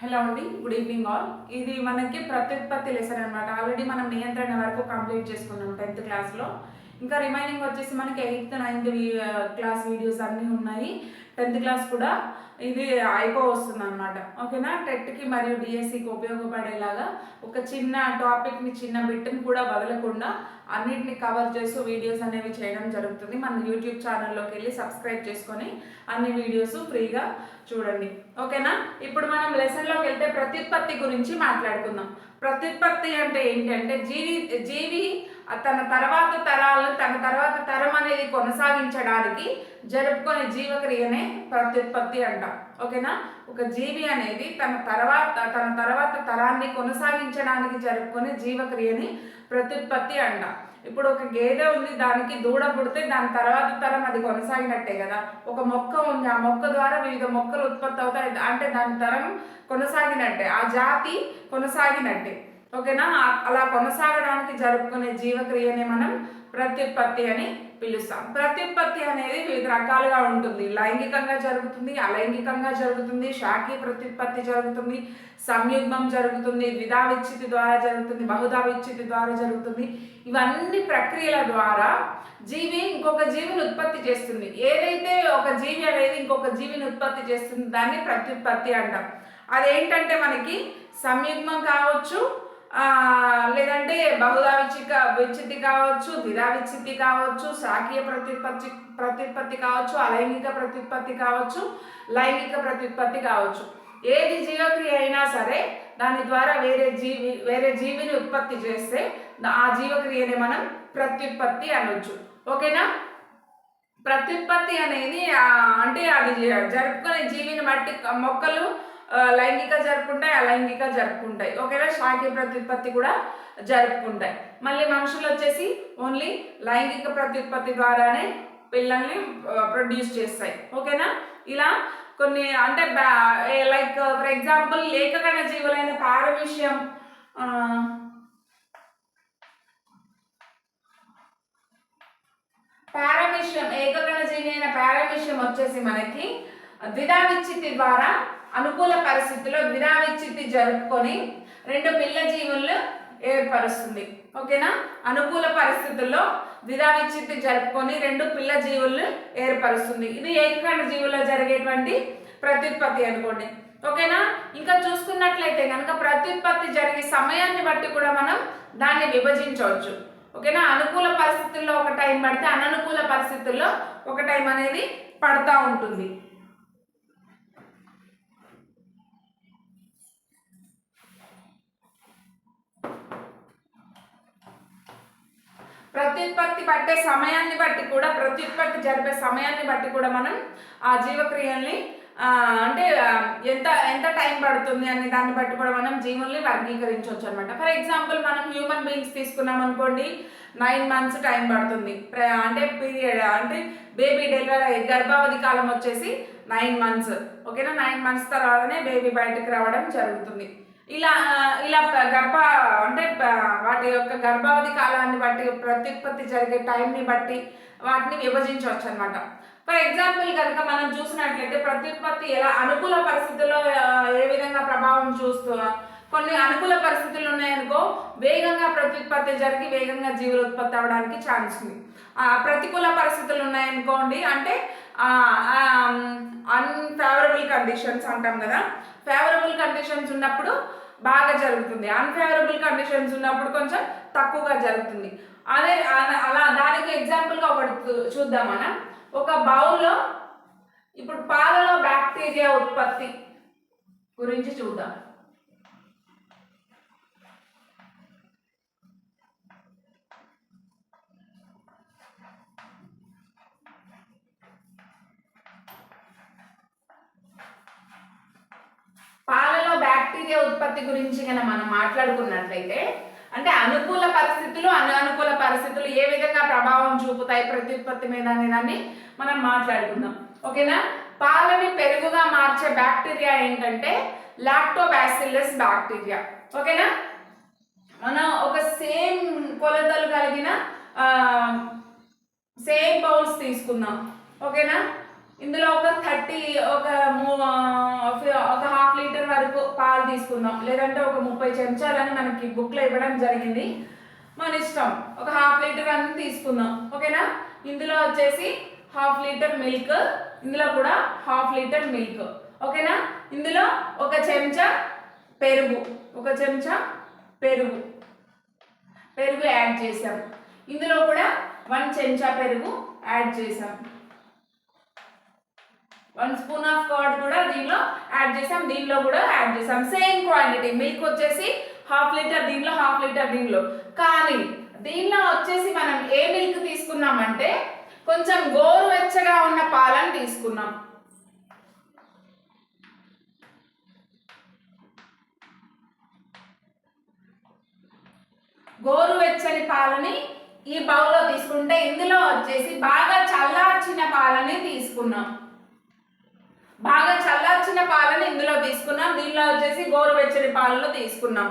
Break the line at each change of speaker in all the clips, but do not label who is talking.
Hello అండి, good evening all. ఇది మనకి ప్రత్యుత్పత్తి లెసన్ అనమాట. ఆల్రెడీ మనం నియంత్రణ వరకు కంప్లీట్ చేసుకున్నాం 10th క్లాస్లో. ఇంకా రిమైనింగ్ వచ్చేసి మనకి 8th 9th క్లాస్ వీడియోస్ అన్నీ ఉన్నాయి. 10th క్లాస్ కూడా ఇది అయిపోవస్తుంది అనమాట. ఓకేనా? టెట్కి మరియు డిఎస్సికి ఉపయోగపడేలాగా ఒక చిన్న టాపిక్ని, చిన్న బిట్ని కూడా వదలకుండా అన్నిటిని కవర్ చేస్తూ వీడియోస్ అనేవి చేయడం జరుగుతుంది. మన యూట్యూబ్ ఛానల్లోకి వెళ్ళి సబ్స్క్రైబ్ చేసుకొని అన్ని వీడియోస్ ఫ్రీగా చూడండి. ఓకేనా? ఇప్పుడు మనం లెసన్లోకి వెళ్తే ప్రత్యుత్పత్తి గురించి మాట్లాడుకుందాం. ప్రత్యుత్పత్తి అంటే ఏంటంటే జీవి తన తర్వాత తరాలను, తన తర్వాత తరం అనేది కొనసాగించడానికి జరుపుకునే జీవక్రియనే ప్రత్యుత్పత్తి అంటాం. ఓకేనా? ఒక జీవి అనేది తన తర్వాత తరాన్ని కొనసాగించడానికి జరుపుకునే జీవక్రియని ప్రత్యుత్పత్తి అంటాం. ఇప్పుడు ఒక గేదె ఉంది, దానికి దూడ పుడితే దాని తర్వాత తరం అది కొనసాగినట్టే కదా. ఒక మొక్క ఉంది, ఆ మొక్క ద్వారా వివిధ మొక్కలు ఉత్పత్తి అవుతాయి, అంటే దాని తరం కొనసాగినట్టే, ఆ జాతి కొనసాగినట్టే. ఓకేనా? అలా కొనసాగడానికి జరుపుకునే జీవక్రియని మనం ప్రత్యుత్పత్తి అని పిలుస్తాం. ప్రత్యుత్పత్తి అనేది వివిధ రకాలుగా ఉంటుంది. లైంగికంగా జరుగుతుంది, అలైంగికంగా జరుగుతుంది, శాఖీయ ప్రత్యుత్పత్తి జరుగుతుంది, సంయుగ్మం జరుగుతుంది, ద్విధా విచ్ఛితి ద్వారా జరుగుతుంది, బహుధా విచ్ఛితి ద్వారా జరుగుతుంది. ఇవన్నీ ప్రక్రియల ద్వారా జీవి ఇంకొక జీవిని ఉత్పత్తి చేస్తుంది. ఏదైతే ఒక జీవి అనేది ఇంకొక జీవిని ఉత్పత్తి చేస్తుంది దాన్ని ప్రత్యుత్పత్తి అంటాం. అదేంటంటే మనకి సంయుగ్మం కావచ్చు, లేదంటే బహుధా విచ్ఛితి కావచ్చు, ద్విధా విచ్ఛితి కావచ్చు, శాఖీయ ప్రత్యుత్పత్తి కావచ్చు, అలైంగిక ప్రత్యుత్పత్తి కావచ్చు, లైంగిక ప్రత్యుత్పత్తి కావచ్చు. ఏది జీవక్రియ అయినా సరే దాని ద్వారా వేరే జీవిని ఉత్పత్తి చేస్తే ఆ జీవక్రియని మనం ప్రత్యుత్పత్తి అనొచ్చు. ఓకేనా? ప్రత్యుత్పత్తి అనేది అంటే అది జరుపుకునే జీవిని బట్టి మొక్కలు లైంగిక జరుపుకుంటాయి, అలైంగిక జరుపుకుంటాయి. ఓకేనా? శాఖీయ ప్రత్యుత్పత్తి కూడా జరుపుకుంటాయి. మళ్ళీ మనుషులు వచ్చేసి ఓన్లీ లైంగిక ప్రత్యుత్పత్తి ద్వారానే పిల్లల్ని ప్రొడ్యూస్ చేస్తాయి. ఓకేనా? ఇలా కొన్ని అంటే లైక్ ఫర్ ఎగ్జాంపుల్ ఏకకణ జీవులైన పారమిషియం, ఏకకణ జీవి అయిన పారమిషియం వచ్చేసి మనకి ద్విధా విచ్ఛితి ద్వారా అనుకూల పరిస్థితుల్లో ద్విధా విచ్ఛితి జరుపుకొని రెండు పిల్ల జీవులను ఏర్పరుస్తుంది. ఓకేనా? అనుకూల పరిస్థితుల్లో ద్విధా విచ్ఛితి జరుపుకొని రెండు పిల్ల జీవులను ఏర్పరుస్తుంది. ఇది ఏకకణ జీవుల్లో జరిగేటువంటి ప్రత్యుత్పత్తి అనుకోండి. ఓకేనా? ఇంకా చూసుకున్నట్లయితే కనుక ప్రత్యుత్పత్తి జరిగే సమయాన్ని బట్టి కూడా మనం దాన్ని విభజించవచ్చు. ఓకేనా? అనుకూల పరిస్థితుల్లో ఒక టైం పడితే అననుకూల పరిస్థితుల్లో ఒక టైం అనేది పడతా ఉంటుంది. ప్రత్యుత్పత్తి పట్టే సమయాన్ని బట్టి కూడా, ప్రత్యుత్పత్తి జరిపే సమయాన్ని బట్టి కూడా మనం ఆ జీవక్రియల్ని అంటే ఎంత టైం పడుతుంది అనే దాన్ని బట్టి కూడా మనం జీవుల్ని వర్గీకరించవచ్చు అనమాట. ఫర్ ఎగ్జాంపుల్ మనం హ్యూమన్ బీయింగ్స్ తీసుకున్నాం అనుకోండి, 9 months టైం పడుతుంది. అంటే పీరియడ్ అంటే బేబీ డెలివరీ గర్భావధి కాలం వచ్చేసి 9 months. ఓకేనా? 9 months తర్వాతనే బేబీ బయటకు రావడం జరుగుతుంది. ఇలా ఇలా అంటే వాటి యొక్క గర్భావధి కాలాన్ని బట్టి, ప్రత్యుత్పత్తి జరిగే టైంని బట్టి వాటిని విభజించవచ్చు అనమాట. ఫర్ ఎగ్జాంపుల్ కనుక మనం చూసినట్లయితే ప్రత్యుత్పత్తి ఎలా అనుకూల పరిస్థితుల్లో ఏ విధంగా ప్రభావం కొన్ని అనుకూల పరిస్థితులు ఉన్నాయనుకో వేగంగా ప్రత్యుత్పత్తి జరిగి వేగంగా జీవులు ఉత్పత్తి అవ్వడానికి ఛాన్స్ ఉంది. ప్రతికూల పరిస్థితులు ఉన్నాయనుకోండి, అంటే అన్ఫేవరబుల్ కండిషన్స్ అంటాం కదా. ఫేవరబుల్ కండిషన్స్ ఉన్నప్పుడు బాగా జరుగుతుంది, అన్ఫేవరబుల్ కండిషన్స్ ఉన్నప్పుడు కొంచెం తక్కువగా జరుగుతుంది. అలా దానికి ఎగ్జాంపుల్గా ఒకటి చూద్దాం. మనం ఒక బౌల్లో ఇప్పుడు పాలలో బ్యాక్టీరియా ఉత్పత్తి గురించి చూద్దాం. పాలలో బ్యాక్టీరియా ఉత్పత్తి గురించి కనుక మనం మాట్లాడుకున్నట్లయితే, అంటే అనుకూల పరిస్థితులు, అననుకూల పరిస్థితులు ఏ విధంగా ప్రభావం చూపుతాయి ప్రత్యుత్పత్తి మీద అనేదాన్ని మనం మాట్లాడుకుందాం. ఓకేనా? పాలని పెరుగుగా మార్చే బ్యాక్టీరియా ఏంటంటే లాక్టోబాసిల్లస్ బ్యాక్టీరియా. ఓకేనా? మనం ఒక సేమ్ కొలతలు కలిగిన సేమ్ బౌల్స్ తీసుకుందాం. ఓకేనా? ఇందులో ఒక 30 ఒక 1/2 లీటర్ వరకు పాలు తీసుకుందాం, లేదంటే ఒక 30 చెంచాలని మనకి బుక్లో ఇవ్వడం జరిగింది, మన ఇష్టం. ఒక 1/2 లీటర్ అని తీసుకుందాం. ఓకేనా? ఇందులో వచ్చేసి 1/2 లీటర్ మిల్క్, ఇందులో కూడా 1/2 లీటర్ మిల్క్. ఓకేనా? ఇందులో ఒక చెంచా పెరుగు, ఒక చెంచా పెరుగు యాడ్ చేసాం. ఇందులో కూడా 1 చెంచా పెరుగు యాడ్ చేసాం. 1 స్పూన్ ఆఫ్ కర్డ్ కూడా దీనిలో యాడ్ చేసాం, దీనిలో కూడా యాడ్ చేసాం. సేమ్ క్వాంటిటీ, మిల్క్ వచ్చేసి 1/2 లీటర్ దీనిలో, 1/2 లీటర్ దీనిలో. కానీ దీనిలో వచ్చేసి మనం ఏ మిల్క్ తీసుకున్నామంటే కొంచెం గోరువెచ్చగా ఉన్న పాలను తీసుకున్నాం. గోరువెచ్చని పాలని ఈ బౌల్లో తీసుకుంటే, ఇందులో వచ్చేసి బాగా చల్లార్చిన పాలని తీసుకున్నాం. బాగా చల్లార్చిన పాలను ఇందులో తీసుకున్నాం, దీనిలో వచ్చేసి గోరువెచ్చని పాలలో తీసుకున్నాం.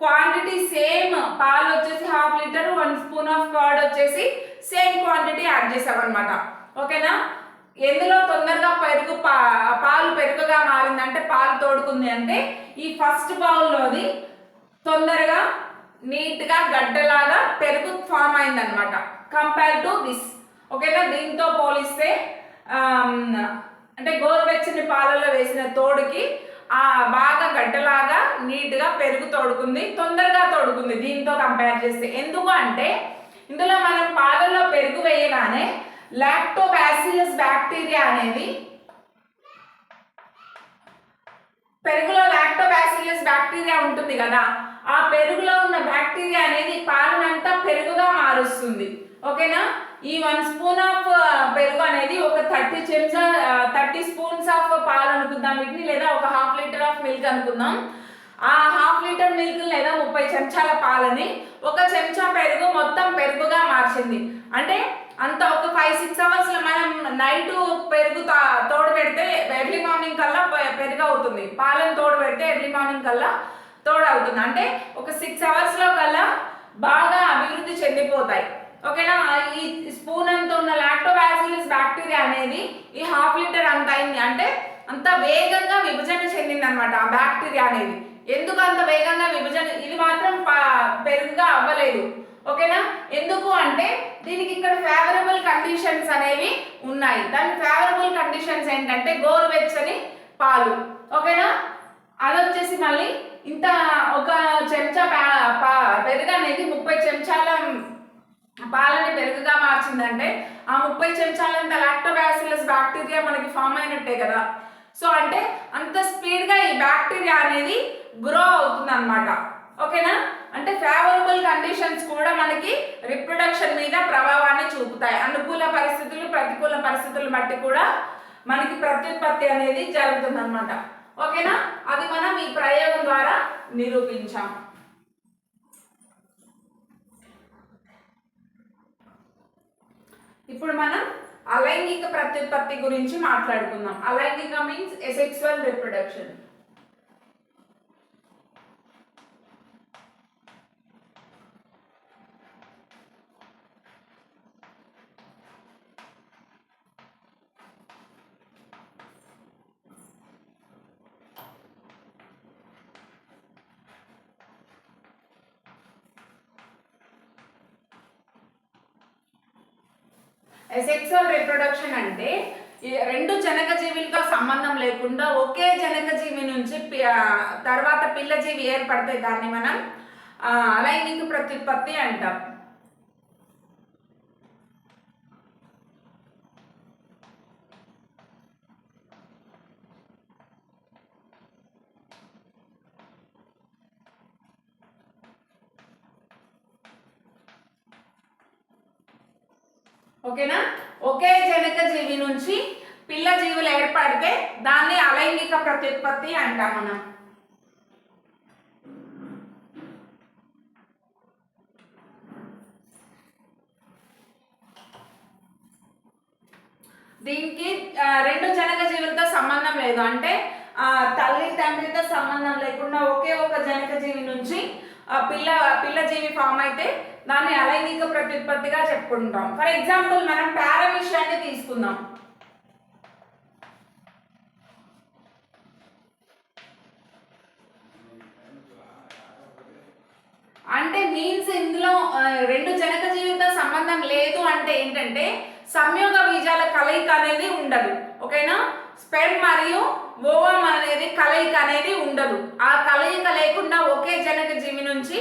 క్వాంటిటీ సేమ్, పాలు వచ్చేసి 1/2 లీటర్, 1 స్పూన్ ఆఫ్ కర్డ్ వచ్చేసి సేమ్ క్వాంటిటీ యాడ్ చేసాం అనమాట. ఓకేనా? ఎందులో తొందరగా పాలు పెరుగుగా మారిందంటే, పాలు తోడుకుంది అంటే ఈ ఫస్ట్ బౌల్లోది తొందరగా నీట్గా గడ్డలాగా పెరుగు ఫామ్ అయిందనమాట కంపేర్ టు దిస్. ఓకేనా? దీంతో పోలిస్తే అంటే గోరువెచ్చని పాలలో వేసిన తోడుకి బాగా గడ్డలాగా నీట్గా పెరుగు తోడుకుంది, తొందరగా తోడుకుంది దీంతో కంపేర్ చేస్తే. ఎందుకు అంటే ఇందులో మనం పాలలో పెరుగు వేయగానే లాక్టోబాసిల్లస్ బ్యాక్టీరియా అనేది, పెరుగులో లాక్టోబాసిల్లస్ బ్యాక్టీరియా ఉంటుంది కదా, ఆ పెరుగులో ఉన్న బ్యాక్టీరియా అనేది పాలనంతా పెరుగుగా మారుస్తుంది. ఓకేనా? ఈ 1 స్పూన్ ఆఫ్ పెరుగు అనేది ఒక 30 స్పూన్స్ ఆఫ్ పాలు అనుకుందాం వీటిని, లేదా ఒక 1/2 లీటర్ ఆఫ్ మిల్క్ అనుకుందాం. ఆ 1/2 లీటర్ మిల్క్ లేదా 30 చెంచాల పాలని ఒక చెంచా పెరుగు మొత్తం పెరుగుగా మార్చింది. అంటే అంత ఒక 5-6 అవర్స్ మనం నైట్ పెరుగు తోడు పెడితే ఎర్లీ మార్నింగ్ కల్లా పెరుగు అవుతుంది. పాలను తోడు పెడితే ఎర్లీ మార్నింగ్ కల్లా తోడు అవుతుంది. అంటే ఒక 6 అవర్స్లో కల్లా బాగా అభివృద్ధి చెందిపోతాయి. ఓకేనా? ఈ స్పూన్ అంత ఉన్న లాక్టోబాసిల్లస్ బ్యాక్టీరియా అనేది ఈ 1/2 లీటర్ అంత అయింది. అంటే అంత వేగంగా విభజన చెందింది అనమాట ఆ బ్యాక్టీరియా అనేది. ఎందుకు అంత వేగంగా విభజన? ఇది మాత్రం పెరుగుగా అవ్వలేదు. ఓకేనా? ఎందుకు అంటే దీనికి ఇక్కడ ఫేవరబుల్ కండిషన్స్ అనేవి ఉన్నాయి. దాని ఫేవరబుల్ కండిషన్స్ ఏంటంటే గోరువెచ్చని పాలు. ఓకేనా? అది వచ్చేసి మళ్ళీ ఇంత ఒక చెంచా పెరుగు అనేది 30 చెంచాల పాలని పెరుగుగా మార్చిందంటే ఆ 30 చెంచాలంత లాక్టోబాసిల్లస్ బ్యాక్టీరియా మనకి ఫామ్ అయినట్టే కదా. సో అంటే అంత స్పీడ్గా ఈ బ్యాక్టీరియా అనేది గ్రో అవుతుంది అనమాట. ఓకేనా? అంటే ఫేవరబుల్ కండిషన్స్ కూడా మనకి రిప్రొడక్షన్ మీద ప్రభావాన్ని చూపుతాయి. అనుకూల పరిస్థితులు, ప్రతికూల పరిస్థితులను బట్టి కూడా మనకి ప్రత్యుత్పత్తి అనేది జరుగుతుంది అనమాట. ఓకేనా? అది మనం ఈ ప్రయోగం ద్వారా నిరూపించాం. ఇప్పుడు మనం అలైంగిక ప్రత్యుత్పత్తి గురించి మాట్లాడుకుందాం. అలైంగిక means asexual reproduction. Asexual reproduction అంటే రెండు జనకజీవులతో సంబంధం లేకుండా ఒకే జనకజీవి నుంచి తర్వాత పిల్లజీవి ఏర్పడితే దాన్ని మనం అలైంగిక ప్రత్యుత్పత్తి అంటాం. ఓకేనా? ఒకే జనకజీవి నుంచి పిల్ల జీవులు ఏర్పడితే దాన్ని అలైంగిక ప్రత్యుత్పత్తి అంటాం మనం. దీనికి రెండు జనకజీవులతో సంబంధం లేదు. అంటే తల్లి తండ్రితో సంబంధం లేకుండా ఒకే ఒక జనకజీవి నుంచి పిల్లజీవి ఫామ్ అయితే దాన్ని అలైంగిక ప్రత్యుత్పత్తిగా చెప్పుకుంటాం. ఫర్ ఎగ్జాంపుల్ మనం పారమిష్యాన్ని తీసుకుందాం. మీన్స్ ఇందులో రెండు జనక జీవితో సంబంధం లేదు అంటే ఏంటంటే సంయోగ బీజాల కలయిక అనేది ఉండదు. ఓకేనా, స్పెర్మ్ మరియు ఓవమ్ అనేది కలయిక అనేది ఉండదు. ఆ కలయిక లేకుండా ఒకే జనక జీవి నుంచి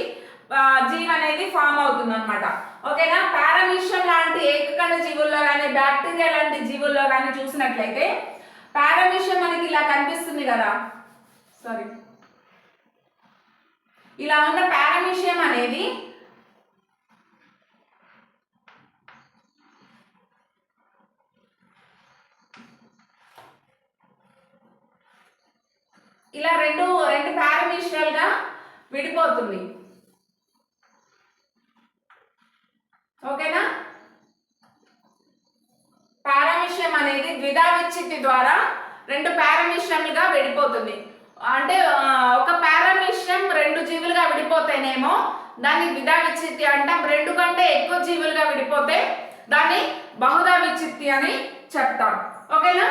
జీవి అనేది ఫామ్ అవుతుంది అనమాట. ఓకేనా, పారామీషియం లాంటి ఏకకణ జీవుల్లో కానీ బ్యాక్టీరియా లాంటి జీవుల్లో కానీ చూసినట్లయితే పారామీషియం మనకి ఇలా కనిపిస్తుంది కదా, సారీ, ఇలా ఉన్న పారామీషియం అనేది ఇలా రెండు పారామీషియల్ గా విడిపోతుంది. ఓకేనా, పారామీషియం అనేది ద్విధా విచ్ఛిత్తి ద్వారా రెండు పారామీషియంలుగా విడిపోతుంది. అంటే ఒక పారామీషియం రెండు జీవులుగా విడిపోతేనేమో దాన్ని ద్విధా విచ్ఛిత్తి అంటాం. రెండు కంటే ఎక్కువ జీవులుగా విడిపోతే దాన్ని బహుధా విచ్ఛిత్తి అని చెప్తాం. ఓకేనా,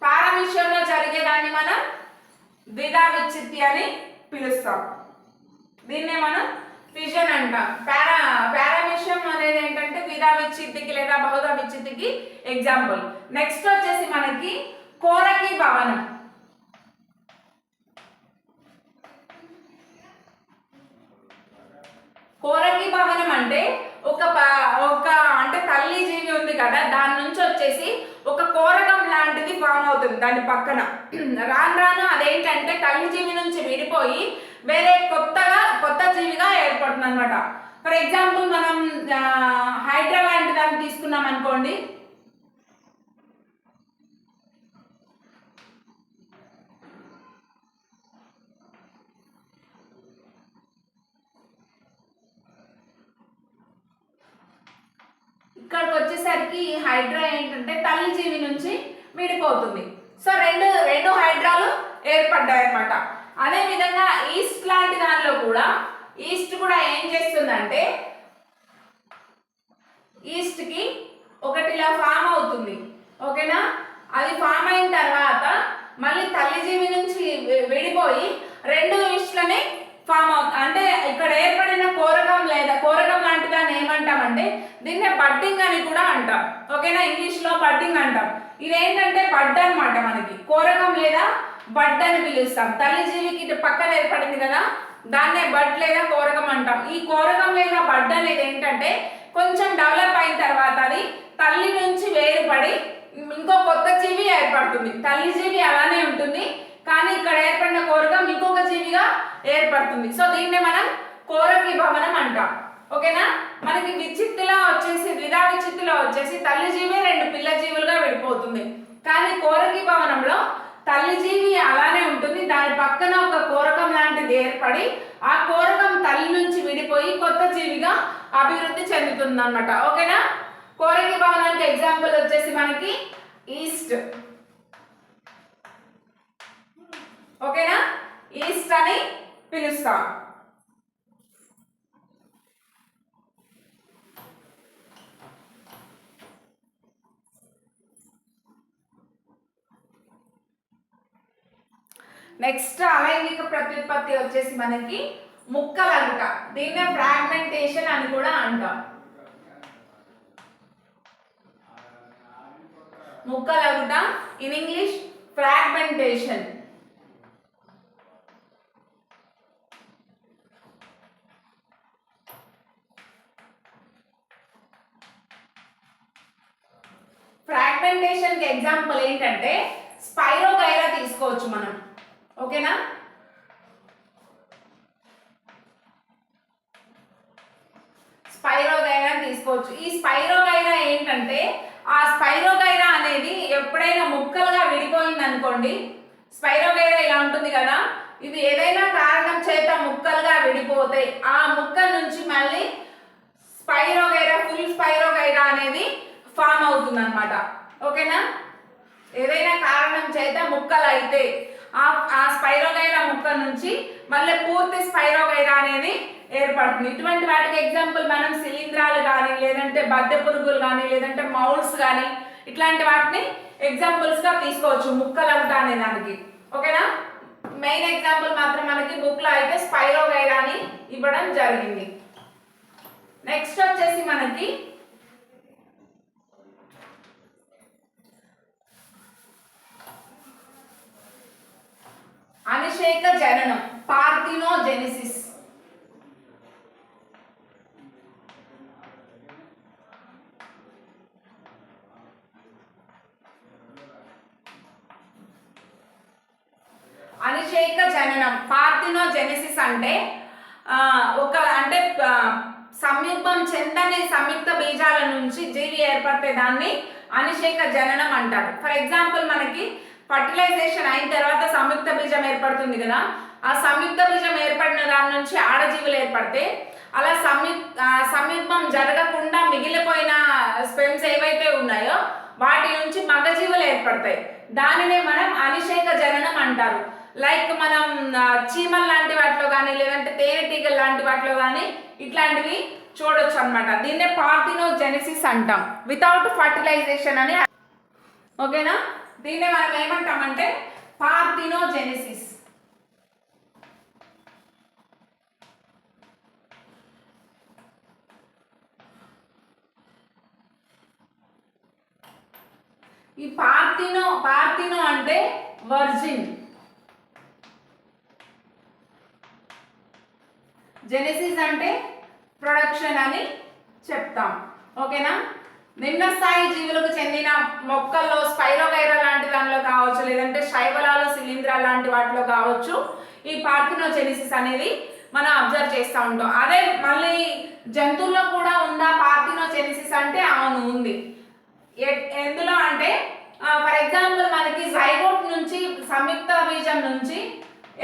పారామీషియంలో జరిగేదాన్ని మనం ద్విధా విచ్ఛిత్తి అని పిలుస్తాం. దీన్నే మనం ఫిజన్ అంటాం. పారామీషియం అనేది ఏంటంటే ద్విధా విచ్ఛిత్తికి లేదా బహుధా విచ్ఛిత్తికి ఎగ్జాంపుల్. నెక్స్ట్ వచ్చేసి మనకి కోరకి భవనం. కోరకి భవనం అంటే ఒక అంటే తల్లి జీవి ఉంది కదా, దాని నుంచి వచ్చేసి ఒక కోరకం లాంటిది ఫామ్ అవుతుంది దాని పక్కన. రాను రాను అదేంటంటే తల్లి జీవి నుంచి విడిపోయి వేరే కొత్త జీవిగా ఏర్పడుతుంది అనమాట. ఫర్ ఎగ్జాంపుల్ మనం హైడ్రా లాంటి దాన్ని తీసుకున్నాం అనుకోండి. ఇక్కడికి వచ్చేసరికి హైడ్రా ఏంటంటే తల్లి జీవి నుంచి విడిపోతుంది. సో రెండు హైడ్రాలు ఏర్పడ్డాయి అన్నమాట. అదే విధంగా ఈస్ట్ లాంటి దానిలో కూడా ఈస్ట్ కూడా ఏం చేస్తుందంటే ఈస్ట్ కి ఒకటి ఇలా ఫామ్ అవుతుంది. ఓకేనా, అది ఫామ్ అయిన తర్వాత మళ్ళీ తల్లి జీవి నుంచి విడిపోయి రెండు ఈస్ట్లని ఫామ్ అవుతుంది. అంటే ఇక్కడ ఏర్పడిన కోరకం లేదా కోరకం లాంటి దాన్ని ఏమంటామంటే దీన్నే బడ్డింగ్ అని కూడా అంటాం. ఓకేనా, ఇంగ్లీష్ లో బడ్డింగ్ అంటాం. ఇదేంటంటే బడ్ అనమాట. మనకి కోరకం లేదా బడ్ అని పిలుస్తాం. తల్లి జీవికి పక్కన ఏర్పడింది కదా, దాన్నే బడ్ లేదా కోరకం అంటాం. ఈ కోరకం లేదా బడ్ అనేది ఏంటంటే కొంచెం డెవలప్ అయిన తర్వాత అది తల్లి నుంచి వేరుపడి ఇంకో కొత్త జీవి ఏర్పడుతుంది. తల్లి జీవి అలానే ఉంటుంది, కానీ ఇక్కడ ఏర్పడిన కోరకం ఇంకొక జీవిగా ఏర్పడుతుంది. సో దీన్నే మనం కోరకి భవనం అంటాం. ఓకేనా, మనకి విచ్ఛిత్తిలో వచ్చేసి ద్విధా విచ్ఛిత్తిలో వచ్చేసి తల్లి జీవి రెండు పిల్ల జీవులుగా విడిపోతుంది. కానీ కోరకి భవనంలో తల్లి జీవి అలానే ఉంటుంది, దాని పక్కన ఒక కోరకం లాంటిది ఏర్పడి ఆ కోరకం తల్లి నుంచి విడిపోయి కొత్త జీవిగా అభివృద్ధి చెందుతుంది అన్నమాట. ఓకేనా, కోరకి భవనానికి ఎగ్జాంపుల్ వచ్చేసి మనకి ఈస్ట్. ఓకేనా, ఈస్ట్ అని పిలుస్తాం. నెక్స్ట్ అలైంగిక ప్రత్యుత్పత్తి వచ్చేసి మనకి ముక్కలగుట. దీన్నే ఫ్రాగ్మెంటేషన్ అని కూడా అంటాం. ముక్కలగుట, ఇన్ ఇంగ్లీష్ ఫ్రాగ్మెంటేషన్. ఫ్రాగ్మెంటేషన్ కి ఎగ్జాంపుల్ ఏంటంటే స్పైరోగైరా తీసుకోవచ్చు మనం. ఓకేనా, స్పైరోగైరా తీసుకోవచ్చు. ఈ స్పైరోగైరా ఏంటంటే ఆ స్పైరోగైరా అనేది ఎప్పుడైనా ముక్కలుగా విడిపోయింది అనుకోండి, స్పైరోగైరా ఇలా ఉంటుంది కదా, ఇది ఏదైనా కారణం చేత ముక్కలుగా విడిపోతే ఆ ముక్క నుంచి మళ్ళీ స్పైరోగైరా ఫుల్ స్పైరోగైరా అనేది ఫామ్ అవుతుంది అనమాట. ఓకేనా, ఏదైనా కారణం చేత ముక్కలు అయితే ఆ స్పైరోగైరా ముక్క నుంచి మళ్ళీ పూర్తి స్పైరోగైరా అనేది ఏర్పడుతుంది. ఇటువంటి వాటికి ఎగ్జాంపుల్ మనం శిలీంధ్రాలు కానీ లేదంటే బద్దె పురుగులు కానీ లేదంటే మౌల్స్ కానీ ఇట్లాంటి వాటిని ఎగ్జాంపుల్స్ గా తీసుకోవచ్చు ముక్కలగుట అనే దానికి. ఓకేనా, మెయిన్ ఎగ్జాంపుల్ మాత్రం మనకి బుక్ లో అయితే స్పైరోగైరా అని ఇవ్వడం జరిగింది. నెక్స్ట్ వచ్చేసి మనకి అనిషేక జననం, పార్థినోజెనిసిస్. అనిషేక జననం, పార్థినోజెనిసిస్ అంటే అంటే సంయుగ్మం చెందని సంయుక్త బీజాల నుంచి జీవి ఏర్పడితే దాన్ని అనిషేక జననం అంటారు. ఫర్ ఎగ్జాంపుల్ మనకి ఫర్టిలైజేషన్ అయిన తర్వాత సంయుక్త బీజం ఏర్పడుతుంది కదా, ఆ సంయుక్త బీజం ఏర్పడిన దాని నుంచి ఆడజీవులు ఏర్పడితే అలా సంయుగ్మం జరగకుండా మిగిలిపోయిన స్పెమ్స్ ఏవైతే ఉన్నాయో వాటి నుంచి మగజీవులు ఏర్పడతాయి. దానినే మనం అనిషేక జననం అంటారు. లైక్ మనం చీమల్ లాంటి వాటిలో కానీ లేదంటే తేనెటీగల లాంటి వాటిలో కానీ ఇట్లాంటివి చూడొచ్చు అనమాట. దీన్నే పార్థినోజెనిసిస్ అంటాం, వితౌట్ ఫర్టిలైజేషన్ అని. ఓకేనా, దీన్నే మనం ఏమంటామంటే పార్థినోజెనిసిస్. ఈ పార్థినో అంటే వర్జిన్, జెనెసిస్ అంటే ప్రొడక్షన్ అని చెప్తాం. ఓకేనా, నిమ్న స్థాయి జీవులకు చెందిన మొక్కల్లో స్పైరోగైరా లాంటి దానిలో కావచ్చు, లేదంటే శైవలాలు శిలీంధ్రాలు లాంటి వాటిలో కావచ్చు ఈ పార్థినోజెనిసిస్ అనేది మనం అబ్జర్వ్ చేస్తూ ఉంటాం. అదే మళ్ళీ జంతువుల్లో కూడా ఉందా పార్థినోజెనిసిస్ అంటే అవును ఉంది. ఎందులో అంటే ఫర్ ఎగ్జాంపుల్ మనకి జైగోట్ నుంచి సంయుక్త బీజం నుంచి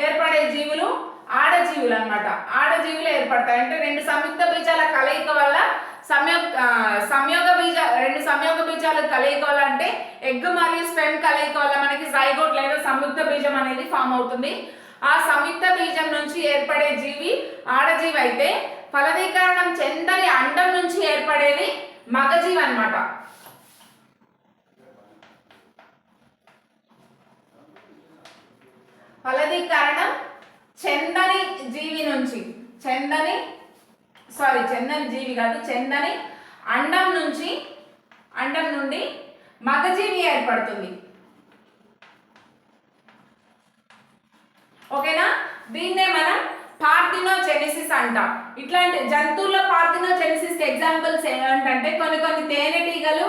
ఏర్పడే జీవులు ఆడజీవులు అనమాట. ఆడజీవులు ఏర్పడతాయి అంటే రెండు సంయుక్త బీజాల కలయిక వల్ల రెండు సంయోగ బీజాలు కలయిక వల్ల అంటే ఎగ్ మరియు స్పెమ్ కలయిక వల్ల మనకి జైగోట్ లేదా సంయుక్త బీజం అనేది ఫామ్ అవుతుంది. ఆ సంయుక్త బీజం నుంచి ఏర్పడే జీవి ఆడజీవి అయితే ఫలదీకరణం చెందని అండం నుంచి ఏర్పడేది మగజీవి అన్నమాట. ఫలదీకరణం చెందని జీవి నుంచి చెందని జీవి కాదు, చెందని అండం నుండి మగజీవి ఏర్పడుతుంది. ఓకేనా, దీన్నే మనం పార్థినోజెనిసిస్ అంటాం. ఇట్లాంటి జంతువుల పార్థినోజెనిసిస్ ఎగ్జాంపుల్స్ ఏంటంటే కొన్ని తేనెటీగలు,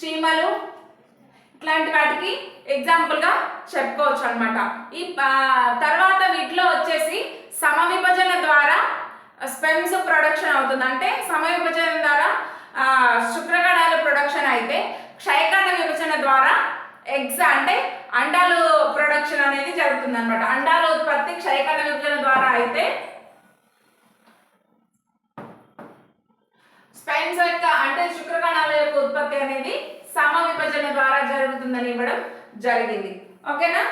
చీమలు ఇట్లాంటి వాటికి ఎగ్జాంపుల్ గా చెప్పుకోవచ్చు అనమాట. ఈ తర్వాత వీటిలో వచ్చేసి సమవిభజన ద్వారా స్పెమ్స్ ప్రొడక్షన్ అవుతుంది. అంటే సమవిభజన ద్వారా శుక్రకణాలు ప్రొడక్షన్ అయితే క్షయకణ విభజన ద్వారా ఎగ్స్ అంటే అండాలు ప్రొడక్షన్ అనేది జరుగుతుంది అనమాట. అండాల ఉత్పత్తి క్షయకణ విభజన ద్వారా అయితే స్పెమ్స్ యొక్క అంటే శుక్రకణాల యొక్క ఉత్పత్తి అనేది సమ విభజన ద్వారా జరుగుతుందని ఇవ్వడం జరిగింది. ఓకేనా,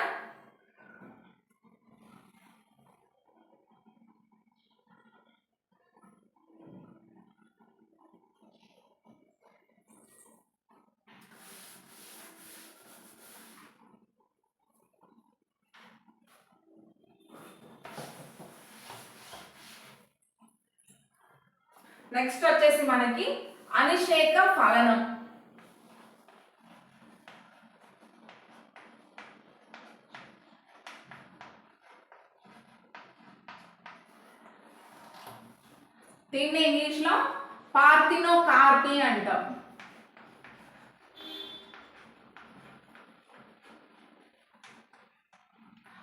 నెక్స్ట్ వచ్చేసి మనకి అనిషేక ఫలనం. దీన్ని ఇంగ్లీష్ లో పార్థినోకార్పీ అంటాం.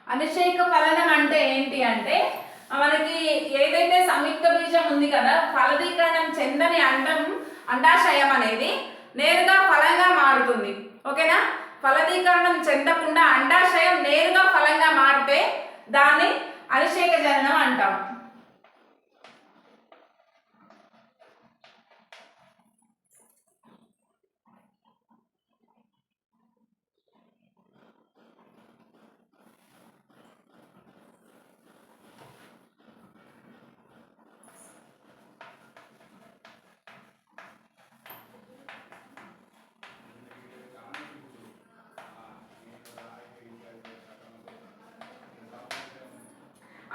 అనిషేక ఫలనం అంటే ఏంటి అంటే మనకి ఏదైతే సంయుక్త బీజం ఉంది కదా, ఫలదీకరణం చెందని అండాశయం అనేది నేరుగా ఫలంగా మారుతుంది. ఓకేనా, ఫలదీకరణం చెందకుండా అండాశయం నేరుగా ఫలంగా మారితే దాన్ని అనిషేక జననం అంటాం.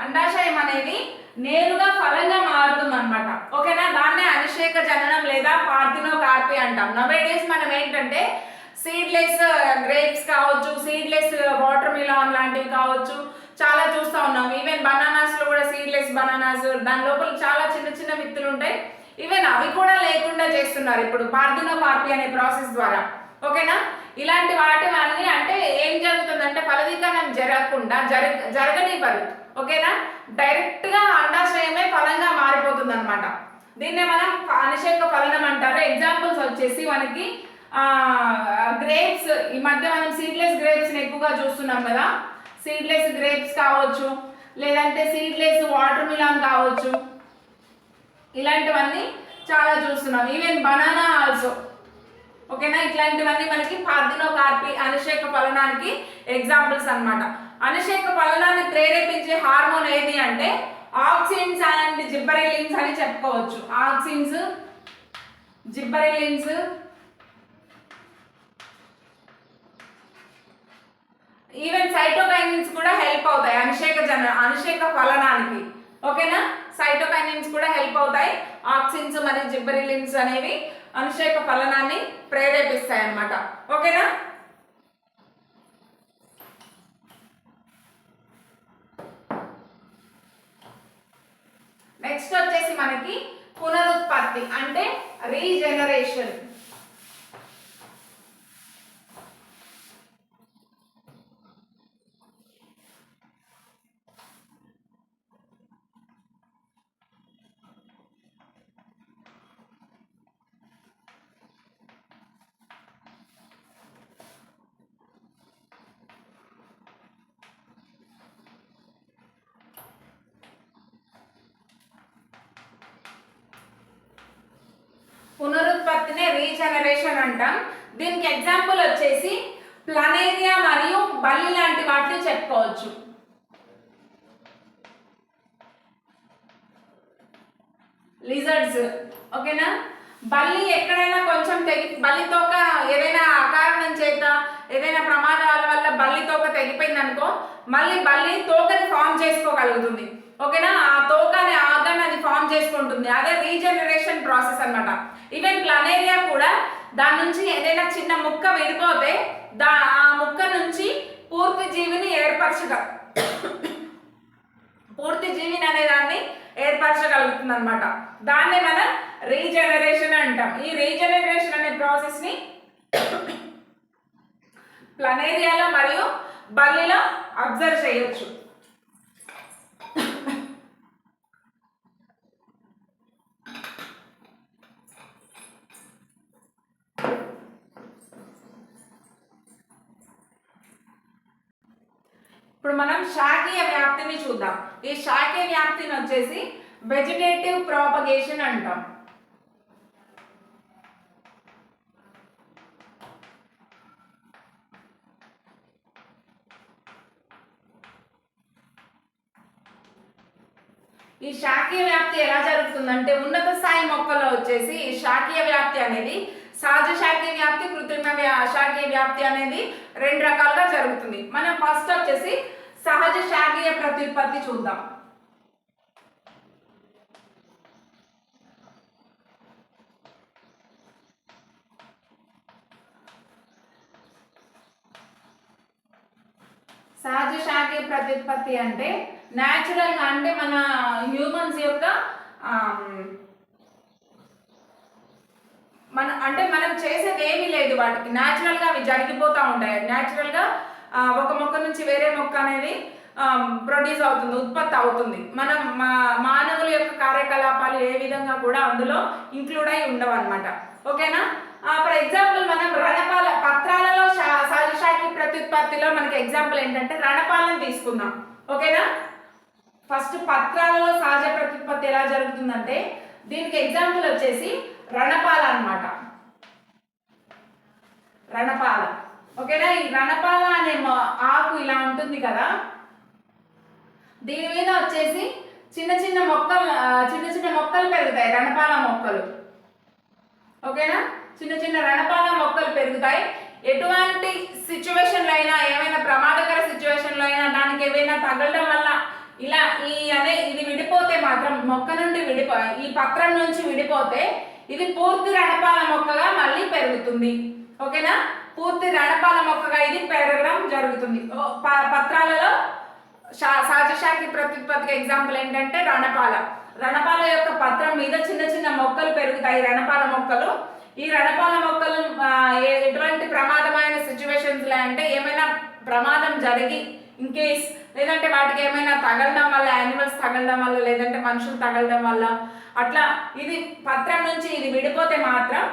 అండాశయం అనేది నేరుగా ఫలంగా మారుతుంది అనమాట. ఓకేనా, దాన్నే అనిషేక జననం లేదా పార్థినోకార్పీ అంటాం. నవేడేస్ మనం ఏంటంటే సీడ్లెస్ గ్రేప్స్ కావచ్చు, సీడ్లెస్ వాటర్ మిలాన్ లాంటివి కావచ్చు, చాలా చూస్తూ ఉన్నాం. ఈవెన్ బనానాస్లో కూడా సీడ్లెస్ బనానాస్, దాని లోపల చాలా చిన్న చిన్న విత్తులు ఉంటాయి. ఈవెన్ అవి కూడా లేకుండా చేస్తున్నారు ఇప్పుడు పార్థినోకార్పీ అనే ప్రాసెస్ ద్వారా. ఓకేనా, ఇలాంటి వాటి వల్ల అంటే ఏం జరుగుతుందంటే ఫలదీకరణం జరగకుండా జరగనివ్వరు. ఓకేనా, డైరెక్ట్గా అండాశయమే ఫలంగా మారిపోతుంది అనమాట. దీన్నే మనం అనిషేక ఫలనం అంటారు. ఎగ్జాంపుల్స్ వచ్చేసి మనకి గ్రేప్స్, ఈ మధ్య మనం సీడ్లెస్ గ్రేప్స్ని ఎక్కువగా చూస్తున్నాం కదా. సీడ్లెస్ గ్రేప్స్ కావచ్చు, లేదంటే సీడ్లెస్ వాటర్ మిలాన్ కావచ్చు, ఇలాంటివన్నీ చాలా చూస్తున్నాం. Even banana also. ఓకేనా, ఇట్లాంటివన్నీ మనకి పార్థినోకార్పీ అనిషేక ఫలనానికి ఎగ్జాంపుల్స్ అనమాట. అనిషేక ఫలనాన్ని ప్రేరేపించే హార్మోన్ ఏది అంటే ఆక్సిన్స్ అండ్ జిబ్బరెలిన్స్ అని చెప్పుకోవచ్చు. ఆక్సిన్స్, జిబ్బరెలిన్స్, ఈవెన్ సైటోకైనిన్స్ కూడా హెల్ప్ అవుతాయి అనిషేక ఫలనానికి. ఓకేనా, సైటోకైనిన్స్ కూడా హెల్ప్ అవుతాయి. ఆక్సిన్స్ మరియు జిబ్బరెలిన్స్ అనేవి అనిషేక ఫలనాన్ని ప్రేరేపిస్తాయి అన్నమాట. ఓకేనా, నెక్స్ట్ వచ్చేసి మనకి పునరుత్పత్తి అంటే రీజనరేషన్. పునరుత్పత్తినే రీజనరేషన్ అంటాం. దీనికి ఎగ్జాంపుల్ వచ్చేసి ప్లానేరియా మరియు బల్లి లాంటి వాటిని చెప్పుకోవచ్చు. లిజర్డ్స్. ఓకేనా, బల్లి ఎక్కడైనా కొంచెం బల్లి తోక ఏదైనా అకారణం చేత ఏదైనా ప్రమాదాల వల్ల బల్లి తోక తెగిపోయింది అనుకో, మళ్ళీ బల్లి తోకని ఫామ్ చేసుకోగలుగుతుంది. ఓకేనా, ఆ తోక అనే ఆర్గన్ అది ఫామ్ చేసుకుంటుంది. అదే రీజనరేషన్ ప్రాసెస్ అనమాట. ఈవెన్ ప్లానేరియా కూడా దాని నుంచి ఏదైనా చిన్న ముక్క విడిపోతే ఆ ముక్క నుంచి పూర్తి జీవిని అనే దాన్ని ఏర్పరచగలుగుతుంది అనమాట. దాన్ని మనం రీజనరేషన్ అంటాం. ఈ రీజనరేషన్ అనే ప్రాసెస్ ని ప్లానేరియాలో మరియు బల్లిలో అబ్జర్వ్ చేయొచ్చు. ఇప్పుడు మనం శాఖీయ వ్యాప్తిని చూద్దాం. ఈ శాఖీయ వ్యాప్తిని వచ్చేసి వెజిటేటివ్ ప్రాపగేషన్ అంటాం. ఈ శాఖీయ వ్యాప్తి ఎలా జరుగుతుందంటే ఉన్నత స్థాయి మొక్కల్లో వచ్చేసి ఈ శాఖీయ వ్యాప్తి అనేది సహజ శాఖీయ వ్యాప్తి, కృత్రిమ శాఖీయ వ్యాప్తి అనేది రెండు రకాలుగా జరుగుతుంది. మనం ఫస్ట్ వచ్చేసి సహజ శాఖీయ ప్రత్యుత్పత్తి చూద్దాం. సహజ శాఖీయ ప్రత్యుత్పత్తి అంటే న్యాచురల్గా అంటే మన హ్యూమన్స్ యొక్క మనం చేసేది ఏమీ లేదు, వాటికి న్యాచురల్గా అవి జరిగిపోతూ ఉంటాయి. న్యాచురల్గా ఒక మొక్క నుంచి వేరే మొక్క అనేది ప్రొడ్యూస్ అవుతుంది, ఉత్పత్తి అవుతుంది. మనం మానవుల యొక్క కార్యకలాపాలు ఏ విధంగా కూడా అందులో ఇంక్లూడ్ అయి ఉండవు అనమాట. ఓకేనా, ఫర్ ఎగ్జాంపుల్ మనం పత్రాలలో సహజ శాఖీయ ప్రత్యుత్పత్తిలో మనకి ఎగ్జాంపుల్ ఏంటంటే రణపాలను తీసుకుందాం. ఓకేనా, ఫస్ట్ పత్రాలలో సహజ ప్రత్యుత్పత్తి ఎలా జరుగుతుందంటే దీనికి ఎగ్జాంపుల్ వచ్చేసి రణపాల అన్నమాట. రణపాల. ఓకేనా, ఈ రణపాల అనే ఆకు ఇలా ఉంటుంది కదా, దీని మీద వచ్చేసి చిన్న చిన్న మొక్కలు పెరుగుతాయి, రణపాల మొక్కలు. ఓకేనా, చిన్న చిన్న రణపాల మొక్కలు పెరుగుతాయి. ఎటువంటి సిచ్యువేషన్లో అయినా, ఏమైనా ప్రమాదకర సిచ్యువేషన్లో అయినా, దానికి ఏమైనా తగలడం వల్ల ఇలా ఇది విడిపోతే మాత్రం మొక్క నుండి ఈ పత్రం నుంచి విడిపోతే ఇది పూర్తి రణపాల మొక్కగా మళ్ళీ పెరుగుతుంది. ఓకేనా, పూర్తి రణపాల మొక్కగా ఇది పెరగడం జరుగుతుంది. పత్రాలలో సహజశాఖీ ప్రత్యుత్పత్తికి ఎగ్జాంపుల్ ఏంటంటే రణపాల యొక్క పత్రం మీద చిన్న చిన్న మొక్కలు పెరుగుతాయి, రణపాల మొక్కలు. ఈ రణపాల మొక్కలు ఎటువంటి ప్రమాదమైన సిచ్యువేషన్స్ అంటే ఏమైనా ప్రమాదం జరిగి ఇన్ కేస్ లేదంటే వాటికి ఏమైనా తగలడం వల్ల, యానిమల్స్ తగలడం వల్ల, లేదంటే మనుషులు తగలడం వల్ల అట్లా ఇది పత్రం నుంచి ఇది విడిపోతే మాత్రం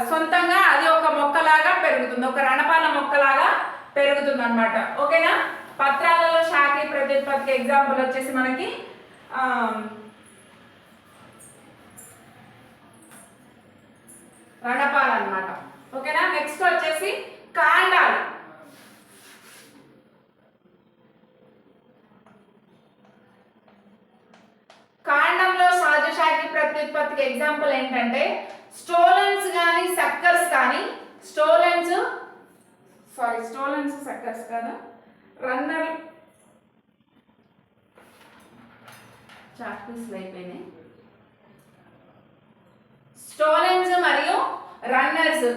సొంతంగా అది ఒక మొక్కలాగా పెరుగుతుంది, ఒక రణపాల మొక్కలాగా పెరుగుతుంది అన్నమాట. ఓకేనా, పత్రాలలో శాఖీ ప్రత్యుత్పత్తికి ఎగ్జాంపుల్ వచ్చేసి మనకి రణపాలు అన్నమాట. ఓకేనా, నెక్స్ట్ వచ్చేసి కాండాలు. కాండంలో సహజశాఖీ ప్రత్యుత్పత్తికి ఎగ్జాంపుల్ ఏంటంటే స్టోలెన్స్ కానీ సక్కర్స్ కానీ, స్టోలెన్స్ సక్కర్స్ కదా, రన్నర్ చాక్పీస్లు అయిపోయినాయి. స్టోలెన్స్ మరియు రన్నర్స్.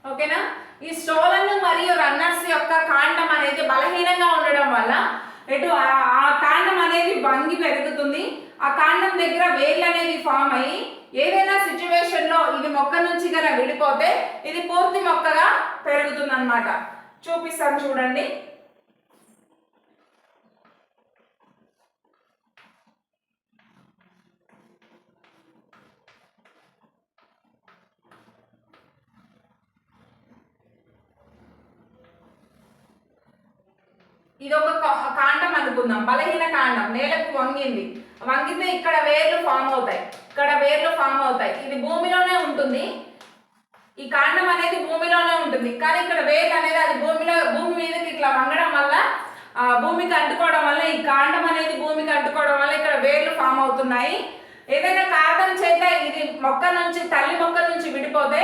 ఓకేనా, ఈ స్టోలెన్ మరియు రన్నర్స్ యొక్క కాండం అనేది బలహీనంగా ఉండడం వల్ల ఆ కాండం అనేది వంగి పెరుగుతుంది. ఆ కాండం దగ్గర వేర్లు అనేది ఫామ్ అయ్యి ఏదైనా సిచ్యువేషన్ లో ఇది మొక్క నుంచి గన విడిపోతే ఇది పూర్తి మొక్కగా పెరుగుతుంది అన్నమాట. చూపిస్తాను చూడండి. ఇది ఒక కాండం అనుకుందాం, బలహీన కాండం నేలకు వంగితే ఇక్కడ వేర్లు ఫామ్ అవుతాయి. ఇది భూమిలోనే ఉంటుంది, ఈ కాండం అనేది భూమిలోనే ఉంటుంది. కానీ ఇక్కడ వేర్లు అనేది అది భూమి మీదకి ఇట్లా వంగడం వల్ల, భూమికి అంటుకోవడం వల్ల, ఈ కాండం అనేది భూమికి అంటుకోవడం వల్ల ఇక్కడ వేర్లు ఫామ్ అవుతున్నాయి. ఏదైనా కారణం చేత ఇది తల్లి మొక్క నుంచి విడిపోతే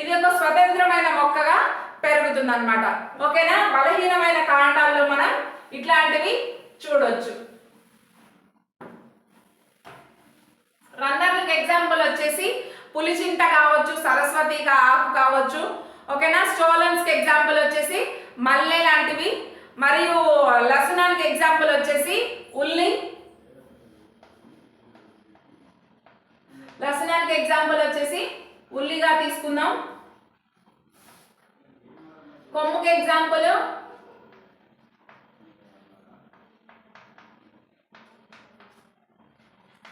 ఇది ఒక స్వతంత్రమైన మొక్కగా పెరుగుతుంది అన్నమాట. ఓకేనా, బలహీనమైన కాండాల్లో మనం ఇట్లాంటివి చూడొచ్చు. రన్నర్లకు ఎగ్జాంపుల్ వచ్చేసి పులిచింత కావచ్చు, సరస్వతి ఆకు కావచ్చు. ఓకేనా, స్టోలన్స్ కి ఎగ్జాంపుల్ వచ్చేసి మల్లె లాంటివి, మరియు లసనానికి ఎగ్జాంపుల్ వచ్చేసి ఉల్లి. లసనానికి ఎగ్జాంపుల్ వచ్చేసి ఉల్లిగా తీసుకుందాం. కొమ్ముకి ఎగ్జాంపుల్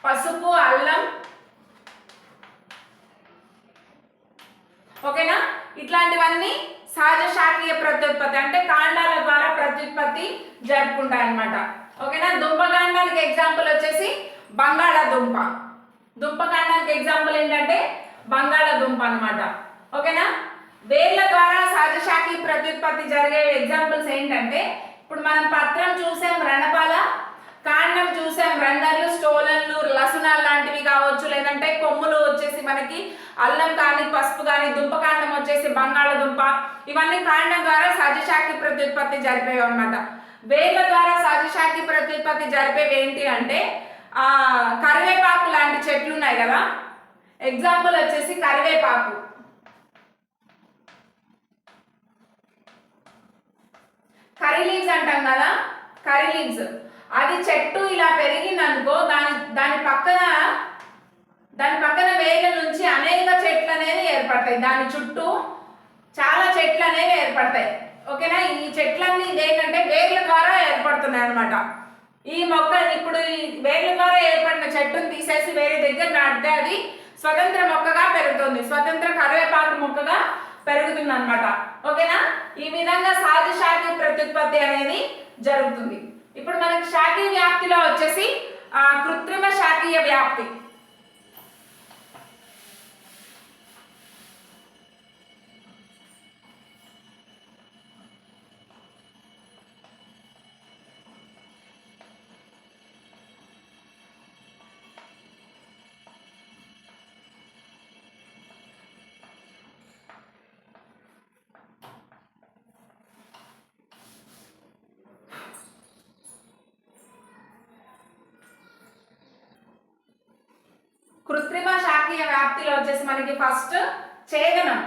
పసుపు, అల్లం. ఓకేనా, ఇట్లాంటివన్నీ సహజ శాఖీయ ప్రత్యుత్పత్తి అంటే కాండాల ద్వారా ప్రత్యుత్పత్తి జరుపుకుంటాయి అన్నమాట. ఓకేనా, దుంపకాండానికి ఎగ్జాంపుల్ వచ్చేసి బంగాళాదుంప. దుంపకాండానికి ఎగ్జాంపుల్ ఏంటంటే బంగాళాదుంప అన్నమాట. ఓకేనా, వేర్ల ద్వారా సహజ శాఖీ ప్రత్యుత్పత్తి జరిగే ఎగ్జాంపుల్స్ ఏంటంటే ఇప్పుడు మనం పత్రం చూసాం, రణపాల, కాండం చూసాం, రన్నర్లు, స్టోలన్లు, లసునాలు లాంటివి కావచ్చు, లేదంటే కొమ్ములు వచ్చేసి మనకి అల్లం కానీ, పసుపు కానీ, దుంపకాండం వచ్చేసి బంగాళదుంప. ఇవన్నీ కాండం ద్వారా సహజ శాఖీ ప్రత్యుత్పత్తి జరిపేవి అన్నమాట. వేర్ల ద్వారా సహజ శాఖీ ప్రత్యుత్పత్తి జరిపేవి ఏంటి అంటే కరివేపాకు లాంటి చెట్లు ఉన్నాయి కదా, ఎగ్జాంపుల్ వచ్చేసి కరివేపాకు. కర్రీ లీవ్స్ అంటాం కదా, కర్రీ లీవ్స్ అది చెట్టు ఇలా పెరిగిందనుకో దాని పక్కన వేర్ల నుంచి అనేక చెట్లు అనేవి ఏర్పడతాయి, దాని చుట్టూ చాలా చెట్లు అనేవి ఏర్పడతాయి. ఓకేనా, ఈ చెట్లన్నీ ఏంటంటే వేర్ల ద్వారా ఏర్పడుతున్నాయి అనమాట. ఈ మొక్క ఇప్పుడు ఈ వేర్ల ద్వారా ఏర్పడిన చెట్టును తీసేసి వేరే దగ్గర నాటితే అది స్వతంత్ర మొక్కగా పెరుగుతుంది, స్వతంత్ర కరివేపాకు మొక్కగా పెరుగుతుంది అనమాట. ఓకేనా, ఈ విధంగా సహజ శాఖీ ప్రత్యుత్పత్తి అనేది జరుగుతుంది. ఇప్పుడు మనకి శాఖీయ వ్యాప్తిలో వచ్చేసి కృత్రిమ శాఖీయ వ్యాప్తి. కృత్రిమ శాఖీయ వ్యాప్తిలో వచ్చేసి మనకి ఫస్ట్ ఛేదనం.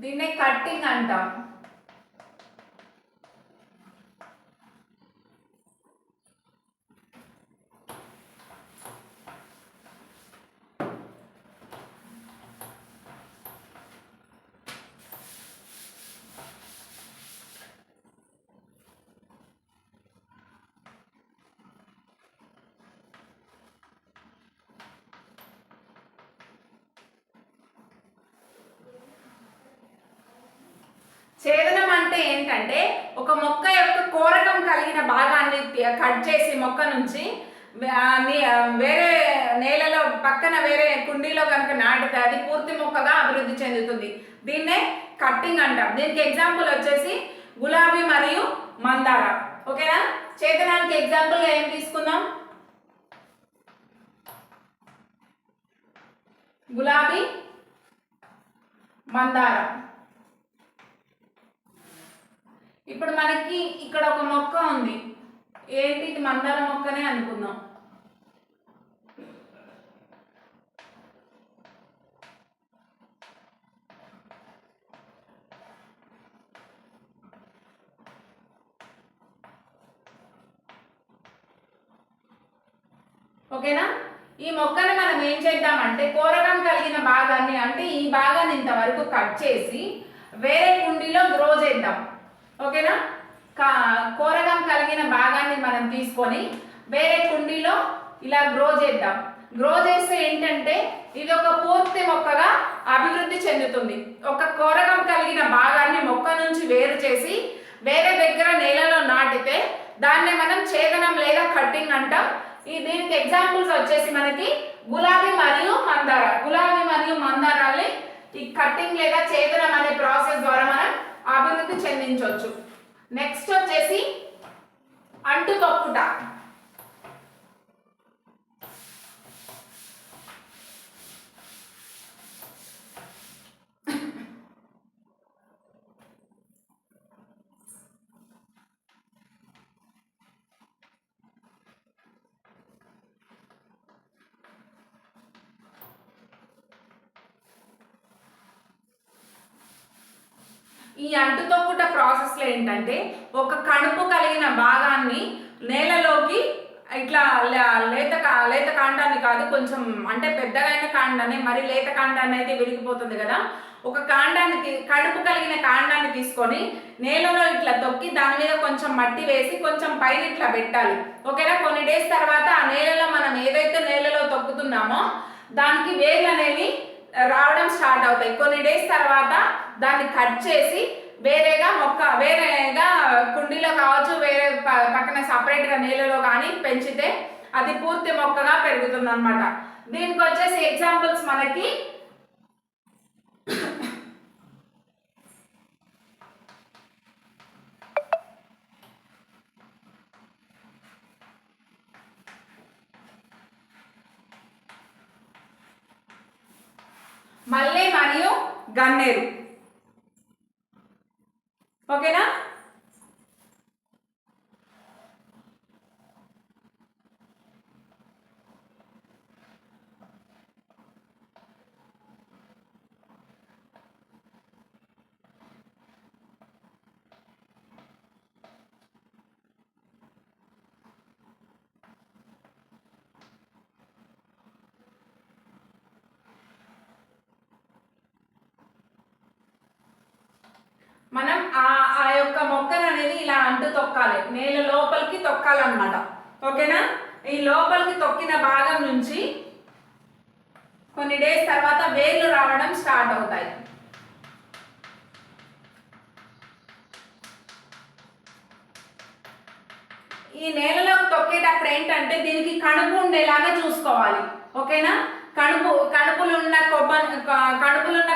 దీన్నే కట్టింగ్ అంటాం. ఛేదనం అంటే ఏంటంటే ఒక మొక్క యొక్క కోరకం కలిగిన భాగాన్ని కట్ చేసి మొక్క నుంచి వేరే నేలలో పక్కన వేరే కుండీలో కనుక నాటితే అది పూర్తి మొక్కగా అభివృద్ధి చెందుతుంది. దీన్నే కట్టింగ్ అంటాం. దీనికి ఎగ్జాంపుల్ వచ్చేసి గులాబీ మరియు మందార. ఓకేనా? ఛేదనానికి ఎగ్జాంపుల్గా ఏం తీసుకుందాం? గులాబీ, మందార. ఇప్పుడు మనకి ఇక్కడ ఒక మొక్క ఉంది. ఏంటి? ఇది మందార మొక్కనే అనుకుందాం. ఓకేనా? ఈ మొక్కను మనం ఏం చేద్దామంటే కోరకం కలిగిన భాగాన్ని, అంటే ఈ భాగాన్ని ఇంతవరకు కట్ చేసి వేరే కుండీలో గ్రో చేద్దాం. ఓకేనా? కోరకం కలిగిన భాగాన్ని మనం తీసుకొని వేరే కుండీలో ఇలా గ్రో చేద్దాం. గ్రో చేస్తే ఏంటంటే ఇది ఒక పూర్తి మొక్కగా అభివృద్ధి చెందుతుంది. ఒక కోరకం కలిగిన భాగాన్ని మొక్క నుంచి వేరు చేసి వేరే దగ్గర నేలలో నాటితే దాన్ని మనం ఛేదనం లేదా కట్టింగ్ అంటాం. దీనికి ఎగ్జాంపుల్స్ వచ్చేసి మనకి గులాబీ మరియు మందార. గులాబీ మరియు మందారాల్ని ఈ కట్టింగ్ లేదా ఛేదనం అనే ప్రాసెస్ ద్వారా మనం అభివృద్ధి చెందించవచ్చు. నెక్స్ట్ వచ్చేసి అంటు తొక్కుట. ఈ అంటు తొక్కుట ప్రాసెస్లో ఏంటంటే ఒక కణుపు కలిగిన భాగాన్ని నేలలోకి ఇట్లా లేత కాండాన్ని కాదు, కొంచెం అంటే పెద్దగైన కాండాన్ని, మరి లేత కాండాన్ని అయితే విరిగిపోతుంది కదా, ఒక కాండాన్ని కడుపు కలిగిన కాండాన్ని తీసుకొని నేలలో ఇట్లా తొక్కి దాని మీద కొంచెం మట్టి వేసి కొంచెం పైన ఇట్లా పెట్టాలి. ఓకేనా? కొన్ని డేస్ తర్వాత ఆ నేలలో మనం ఏదైతే నేలలో తొక్కుతున్నామో దానికి వేర్లు అనేవి రావడం స్టార్ట్ అవుతాయి. కొన్ని డేస్ తర్వాత దాన్ని కట్ చేసి వేరేగా కుండీలో కావచ్చు, వేరే పక్కన సపరేట్గా నేలలో కానీ పెంచితే అది పూర్తి మొక్కగా పెరుగుతుంది అనమాట. దీనికి వచ్చేసి ఎగ్జాంపుల్స్ మనకి మల్లె మరియు గన్నేరు. ఓకేనా? మనం ఆ యొక్క మొక్కను అనేది ఇలా అంటు తొక్కాలి, నేల లోపలికి తొక్కాలన్నమాట. ఓకేనా? ఈ లోపలికి తొక్కిన భాగం నుంచి కొన్ని డేస్ తర్వాత వేర్లు రావడం స్టార్ట్ అవుతాయి. ఈ నేలలో తొక్కేటప్పుడు ఏంటంటే దీనికి కణుపు ఉండేలాగా చూసుకోవాలి. ఓకేనా? కణుపులున్న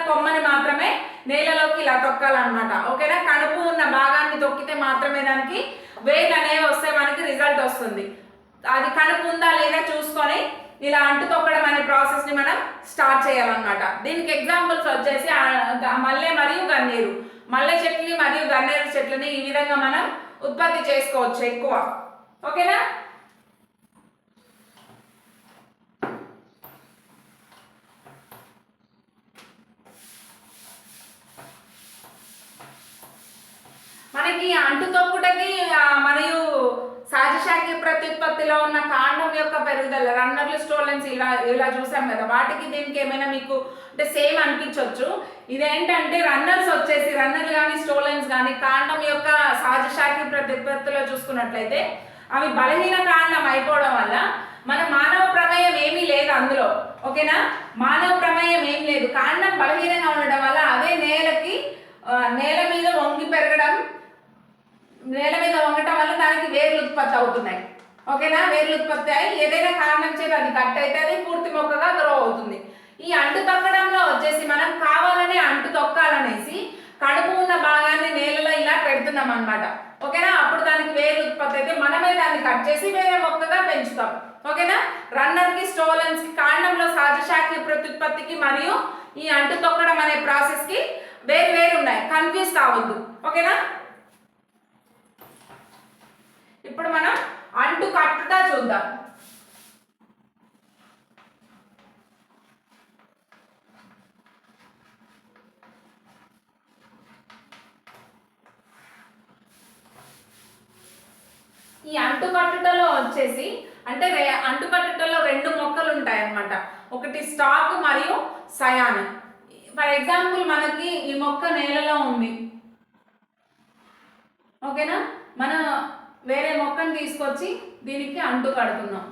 కొమ్మని మాత్రమే నేలలోకి ఇలా తొక్కాలన్నమాట. ఓకేనా? కణుపు ఉన్న భాగాన్ని తొక్కితే మాత్రమే దానికి వేర్లు అనేవి వస్తే మనకి రిజల్ట్ వస్తుంది. అది కణుపు ఉందా లేదా చూసుకొని ఇలా అంటు తొక్కడం అనే ప్రాసెస్ని మనం స్టార్ట్ చేయాలన్నమాట. దీనికి ఎగ్జాంపుల్స్ వచ్చేసి మల్లె మరియు గన్నేరు. మల్లె చెట్లని మరియు గన్నేరు చెట్లని ఈ విధంగా మనం ఉత్పత్తి చేసుకోవచ్చు ఎక్కువ. ఓకేనా. మనకి అంటు తొక్కుటకి మరియు సహజశాఖీయ ప్రత్యుత్పత్తిలో ఉన్న కాండం యొక్క పెరుగుదల, రన్నర్లు, స్టోలెన్స్ ఇలా ఇలా చూసాం కదా, వాటికి దీనికి ఏమైనా మీకు అంటే సేమ్ అనిపించవచ్చు. ఇదేంటంటే రన్నర్స్ వచ్చేసి రన్నర్లు కానీ స్టోలెన్స్ కానీ కాండం యొక్క సహజశాఖీయ ప్రత్యుత్పత్తిలో చూసుకున్నట్లయితే అవి బలహీన కాండం అయిపోవడం వల్ల మన మానవ ప్రమేయం ఏమీ లేదు అందులో. ఓకేనా, మానవ ప్రమేయం ఏం లేదు. కాండం బలహీనంగా ఉండడం వల్ల అదే నేల మీద వంగి పెరగడం, నేల మీద వంగటం వల్ల దానికి వేర్లు ఉత్పత్తి అవుతున్నాయి. ఓకేనా, వేర్లు ఉత్పత్తి అయ్యి ఏదైనా కారణం చేత అది కట్ అయితే అది పూర్తి మొక్కగా గ్రో అవుతుంది. ఈ అంటు తొక్కడంలో వచ్చేసి మనం కావాలనే అంటు తొక్కాలనేసి కడుపు ఉన్న భాగాన్ని నేలలో ఇలా పెడుతున్నాం అనమాట. ఓకేనా, అప్పుడు దానికి వేర్లు ఉత్పత్తి అయితే మనమే దాన్ని కట్ చేసి వేరే మొక్కగా పెంచుతాం. ఓకేనా, రన్నర్ కి స్టోలెన్స్ కి కాండంలో సహజశాఖీయ ప్రత్యుత్పత్తికి మరియు ఈ అంటు తొక్కడం అనే ప్రాసెస్ కి వేరు ఉన్నాయి, కన్ఫ్యూజ్ కావద్దు. ఓకేనా, ఇప్పుడు మనం అంటు కట్టుట చూద్దాం. ఈ అంటు కట్టుటలో వచ్చేసి అంటే అంటు కట్టుటలో రెండు మొక్కలు ఉంటాయి అన్నమాట. ఒకటి స్టాక్ మరియు సయాన్. ఫర్ ఎగ్జాంపుల్ మనకి ఈ మొక్క నేలలో ఉంది. ఓకేనా, మనం వేరే మొక్కను తీసుకొచ్చి దీనికి అంటు కడుతున్నాం.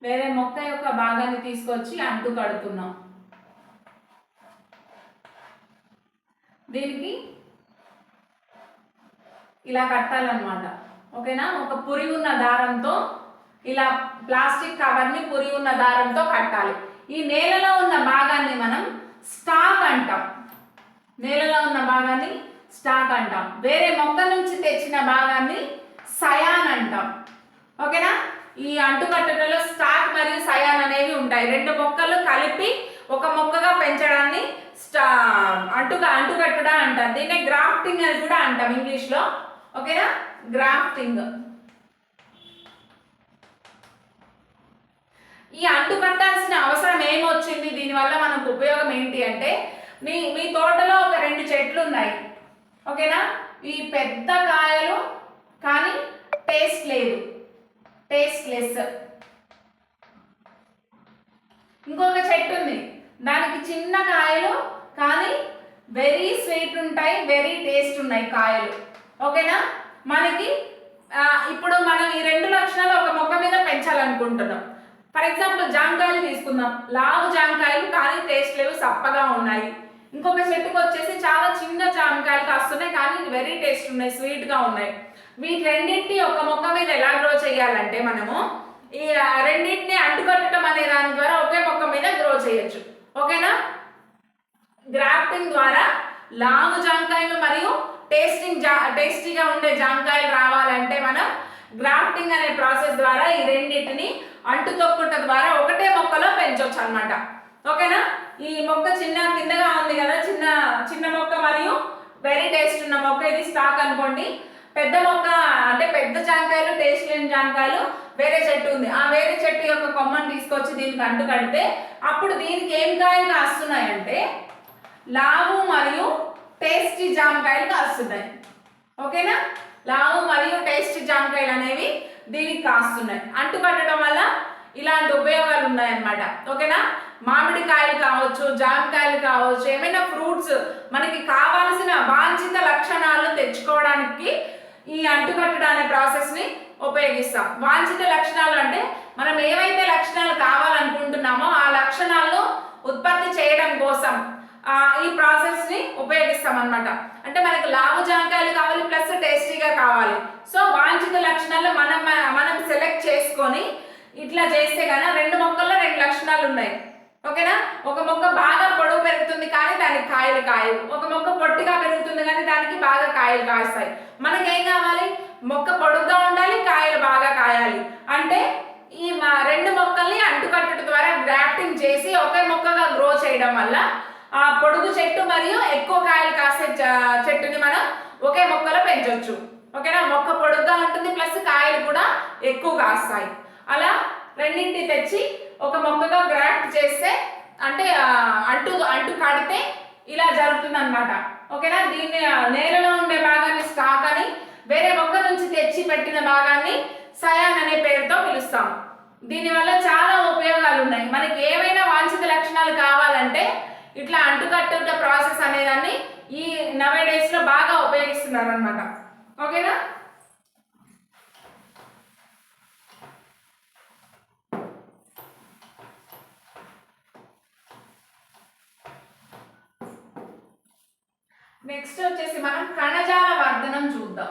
వేరే మొక్క యొక్క భాగాన్ని తీసుకొచ్చి అంటు కడుతున్నాం. దీనికి ఇలా కట్టాలన్నమాట. ఓకేనా, ఒక పురి ఉన్న దారంతో ఇలా ప్లాస్టిక్ కవర్ని పురి ఉన్న దారంతో కట్టాలి. ఈ నేలలో ఉన్న భాగాన్ని మనం స్టాక్ అంటాం. నేలలో ఉన్న భాగాన్ని స్టాక్ అంటాం. వేరే మొక్క నుంచి తెచ్చిన భాగాన్ని సయాన్ అంటాం. ఓకేనా, ఈ అంటు కట్టడంలో స్టాక్ మరియు సయాన్ అనేవి ఉంటాయి. రెండు మొక్కలు కలిపి ఒక మొక్కగా పెంచడాన్ని అంటు కట్టడం అంటారు. దీన్నే గ్రాఫ్టింగ్ అని కూడా అంటాం ఇంగ్లీష్లో. ఓకేనా, గ్రాఫ్టింగ్. ఈ అంటు కట్టాల్సిన అవసరం ఏమొచ్చింది, దీనివల్ల మనకు ఉపయోగం ఏంటి అంటే మీ తోటలో ఒక 2 చెట్లు ఉన్నాయి. ఓకేనా, ఈ పెద్ద కాయలు కానీ టేస్ట్ లేదు, టేస్ట్ లెస్. ఇంకొక చెట్టు ఉంది, దానికి చిన్న కాయలు కానీ వెరీ స్వీట్ ఉంటాయి, వెరీ టేస్ట్ ఉన్నాయి కాయలు. ఓకేనా, మనకి ఇప్పుడు మనం ఈ 2 లక్షణాలు ఒక మొక్క మీద పెంచాలనుకుంటున్నాం. ఫర్ ఎగ్జాంపుల్ జామకాయలు తీసుకుందాం. లావు జామకాయలు కానీ టేస్ట్ లేవు, సప్పగా ఉన్నాయి. ఇంకొక చెట్టుకు వచ్చేసి చాలా చిన్న జామకాయలు కాస్తున్నాయి కానీ వెరీ టేస్ట్ ఉన్నాయి, స్వీట్గా ఉన్నాయి. వీటి రెండింటిని ఒక మొక్క మీద ఎలా గ్రో చేయాలంటే మనము ఈ రెండింటిని అంటుకట్టడం అనే దాని ద్వారా ఒకే మొక్క మీద గ్రో చేయొచ్చు. ఓకేనా, గ్రాఫ్టింగ్ ద్వారా లావు జామకాయలు మరియు టేస్టీగా ఉండే జామకాయలు రావాలంటే మనం గ్రాఫ్టింగ్ అనే ప్రాసెస్ ద్వారా ఈ రెండింటిని అంటు తొక్కుట ద్వారా ఒకటే మొక్కలో పెంచవచ్చు అన్నమాట. ఓకేనా, ఈ మొక్క కిందగా ఉంది కదా, చిన్న మొక్క మరియు వెరీ టేస్ట్ ఉన్న మొక్క, ఇది స్టాక్ అనుకోండి. పెద్ద మొక్క అంటే పెద్ద జామకాయలు టేస్ట్ లేని జామకాయలు వేరే చెట్టు ఉంది. ఆ వేరే చెట్టు యొక్క కొమ్మను తీసుకొచ్చి దీనికి అంటు కడితే అప్పుడు దీనికి ఏం కాయలు కాస్తున్నాయంటే లావు మరియు టేస్టీ జామకాయలు కాస్తున్నాయి. ఓకేనా, లావు మరియు టేస్టీ జామకాయలు అనేవి దీనికి కాస్తున్నాయి. అంటు కట్టడం వల్ల ఇలాంటి ఉపయోగాలు ఉన్నాయన్నమాట. ఓకేనా, మామిడికాయలు కావచ్చు, జామకాయలు కావచ్చు, ఏమైనా ఫ్రూట్స్ మనకి కావాల్సిన వాంఛిత లక్షణాలు తెచ్చుకోవడానికి ఈ అంటుకట్టడం అనే ప్రాసెస్ని ఉపయోగిస్తాం. వాంఛిత లక్షణాలు అంటే మనం ఏవైతే లక్షణాలు కావాలనుకుంటున్నామో ఆ లక్షణాలను ఉత్పత్తి చేయడం కోసం ఈ ప్రాసెస్ని ఉపయోగిస్తాం అన్నమాట. అంటే మనకు లావు జామకాయలు కావాలి ప్లస్ టేస్టీగా కావాలి. సో వాంఛిత లక్షణాలు మనం సెలెక్ట్ చేసుకొని ఇట్లా చేస్తే కనుక 2 మొక్కల్లో 2 లక్షణాలు ఉన్నాయి. ఓకేనా, ఒక మొక్క బాగా పొడవు పెరుగుతుంది కానీ దానికి కాయలు కాయవు. ఒక మొక్క పొట్టిగా పెరుగుతుంది కానీ దానికి బాగా కాయలు కాస్తాయి. మనకేం కావాలి, మొక్క పొడుగ్గా ఉండాలి, కాయలు బాగా కాయాలి. అంటే ఈ 2 మొక్కల్ని అంటుకట్టడం ద్వారా గ్రాఫ్టింగ్ చేసి ఒకే మొక్కగా గ్రో చేయడం వల్ల ఆ పొడుగు చెట్టు మరియు ఎక్కువ కాయలు కాసే చెట్టుని మనం ఒకే మొక్కలో పెంచవచ్చు. ఓకేనా. మొక్క పొడుగ్గా ఉంటుంది, ప్లస్ కాయలు కూడా ఎక్కువ కాస్తాయి. అలా రెండింటి తెచ్చి ఒక మొక్కగా గ్రాఫ్ట్ చేస్తే అంటే అంటు అంటు కడితే ఇలా జరుగుతుంది అనమాట. ఓకేనా. దీన్ని నేలలో ఉండే భాగాన్ని స్టాక్ అని, వేరే మొక్క నుంచి తెచ్చి పెట్టిన భాగాన్ని సయాన్ అనే పేరుతో పిలుస్తాం. దీనివల్ల చాలా ఉపయోగాలు ఉన్నాయి. మనకి ఏవైనా వాంఛిత లక్షణాలు కావాలంటే ఇట్లా అంటుకట్టుట ప్రాసెస్ అనేదాన్ని ఈ నవే డేస్ లో బాగా ఉపయోగిస్తున్నారు అనమాట. ఓకేనా. నెక్స్ట్ వచ్చేసి మనం కణజాల వర్ధనం చూద్దాం.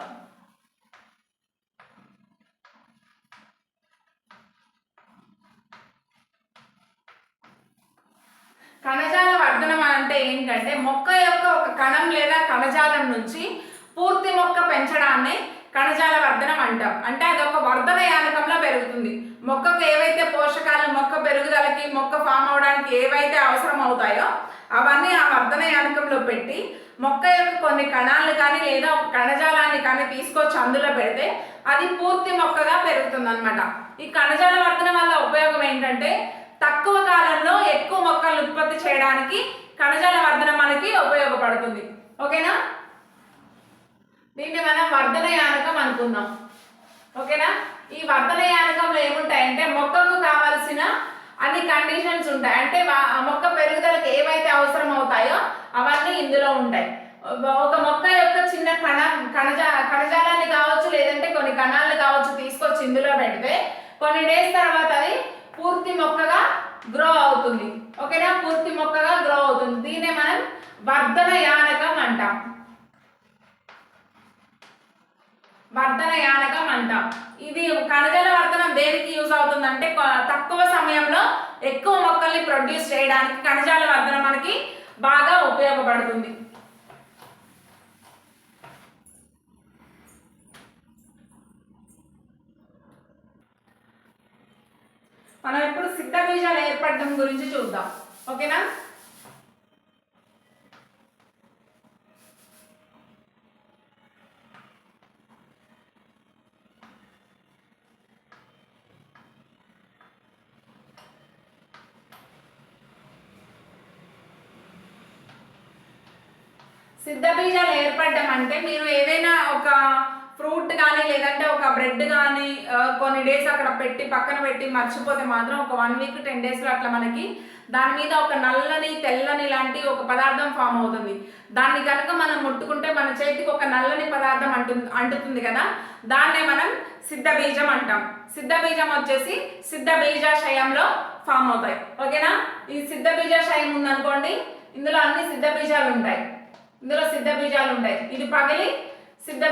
కణజాల వర్ధనం అంటే ఏంటంటే మొక్క యొక్క ఒక కణం లేదా కణజాలం నుంచి పూర్తి మొక్క పెంచడాన్ని కణజాల వర్ధనం అంటాం. అంటే అది ఒక వర్ధన యానకంలో పెరుగుతుంది. మొక్కకు ఏవైతే పోషకాలు మొక్క పెరుగుదలకి మొక్క ఫామ్ అవడానికి ఏవైతే అవసరం అవుతాయో అవన్నీ ఆ వర్ధన యానకంలో పెట్టి మొక్క యొక్క కొన్ని కణాలను కానీ లేదా ఒక కణజాలాన్ని కానీ తీసుకొచ్చి అందులో పెడితే అది పూర్తి మొక్కగా పెరుగుతుంది అనమాట. ఈ కణజాల వర్ధనం వల్ల ఉపయోగం ఏంటంటే తక్కువ కాలంలో ఎక్కువ మొక్కలను ఉత్పత్తి చేయడానికి కణజాల వర్ధనం మనకి ఉపయోగపడుతుంది. ఓకేనా. దీన్ని మనం వర్ధన యానకం అనుకుందాం. ఓకేనా. ఈ వర్ధన యానకంలో ఏముంటాయంటే మొక్కకు కావాల్సిన అన్ని కండిషన్స్ ఉంటాయి. అంటే మొక్క పెరుగుదలకు ఏవైతే అవసరం అవుతాయో అవన్నీ ఇందులో ఉంటాయి. ఒక మొక్క యొక్క చిన్న కణజాలాన్ని కావచ్చు లేదంటే కొన్ని కణాలను కావచ్చు తీసుకొచ్చి ఇందులో పెడితే కొన్ని డేస్ తర్వాత అది పూర్తి మొక్కగా గ్రో అవుతుంది. ఓకేనా. పూర్తి మొక్కగా గ్రో అవుతుంది. దీన్నే మనం వర్ధన యానకం అంటాం. వర్ధన యానకం అంటాం. ఇది కణజాల వర్ధనం దేనికి యూజ్ అవుతుందంటే తక్కువ సమయంలో ఎక్కువ మొక్కల్ని ప్రొడ్యూస్ చేయడానికి కణజాల వర్ధనం మనకి బాగా ఉపయోగపడుతుంది. మనం ఇప్పుడు సిద్ధ బీజాలు ఏర్పడడం గురించి చూద్దాం. ఓకేనా. సిద్ధ బీజాలు ఏర్పడడం అంటే మీరు ఏదైనా ఒక ఫ్రూట్ కానీ లేదంటే ఒక బ్రెడ్ కానీ కొన్ని డేస్ అక్కడ పెట్టి పక్కన పెట్టి మర్చిపోతే మాత్రం ఒక 1 వీక్ 10 డేస్లో అట్లా మనకి దాని మీద ఒక నల్లని తెల్లని లాంటి ఒక పదార్థం ఫామ్ అవుతుంది. దాన్ని కనుక మనం ముట్టుకుంటే మన చేతికి ఒక నల్లని పదార్థం అంటుతుంది కదా, దాన్నే మనం సిద్ధ బీజం అంటాం. సిద్ధ బీజం వచ్చేసి సిద్ధ బీజాశయంలో ఫామ్ అవుతాయి. ఓకేనా. ఈ సిద్ధ బీజాశయం ఉందనుకోండి, ఇందులో అన్ని సిద్ధ బీజాలు ఉంటాయి. ఇది పగిలి సిద్ధ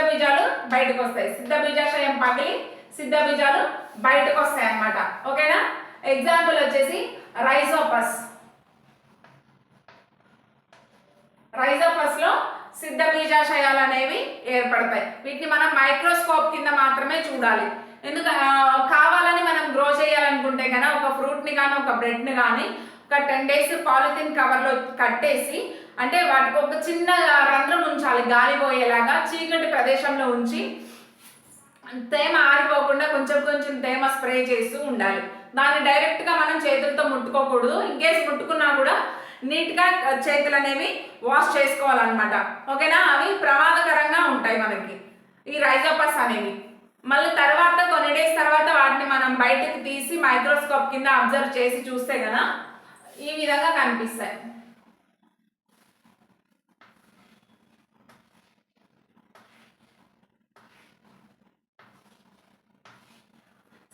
బీజాలు బయటకు వస్తాయి. సిద్ధ బీజాశయం పగిలి సిద్ధ బీజాలు బయటకు వస్తాయి అన్నమాట. ఓకేనా. ఎగ్జాంపుల్ వచ్చేసి రైజోపస్ లో సిద్ధ బీజాశయాలు అనేవి ఏర్పడతాయి. వీటిని మనం మైక్రోస్కోప్ కింద మాత్రమే చూడాలి. కావాలని మనం గ్రో చేయాలనుకుంటే కనుక ఒక ఫ్రూట్ని కానీ ఒక బ్రెడ్ని కానీ ఒక 10 డేస్ పాలిథిన్ కవర్లో కట్టేసి అంటే వాటికి ఒక చిన్న రంధ్రం ఉంచాలి, గాలి పోయేలాగా చీకటి ప్రదేశంలో ఉంచి తేమ ఆరిపోకుండా కొంచెం కొంచెం తేమ స్ప్రే చేస్తూ ఉండాలి. దాన్ని డైరెక్ట్గా మనం చేతులతో ముట్టుకోకూడదు. ఇన్కేస్ ముట్టుకున్నా కూడా నీట్గా చేతులు అనేవి వాష్ చేసుకోవాలన్నమాట. ఓకేనా. అవి ప్రమాదకరంగా ఉంటాయి మనకి ఈ రైజోపస్ అనేవి. మళ్ళీ తర్వాత కొన్ని డేస్ తర్వాత వాటిని మనం బయటకు తీసి మైక్రోస్కోప్ కింద అబ్జర్వ్ చేసి చూస్తే కదా ఈ విధంగా కనిపిస్తాయి.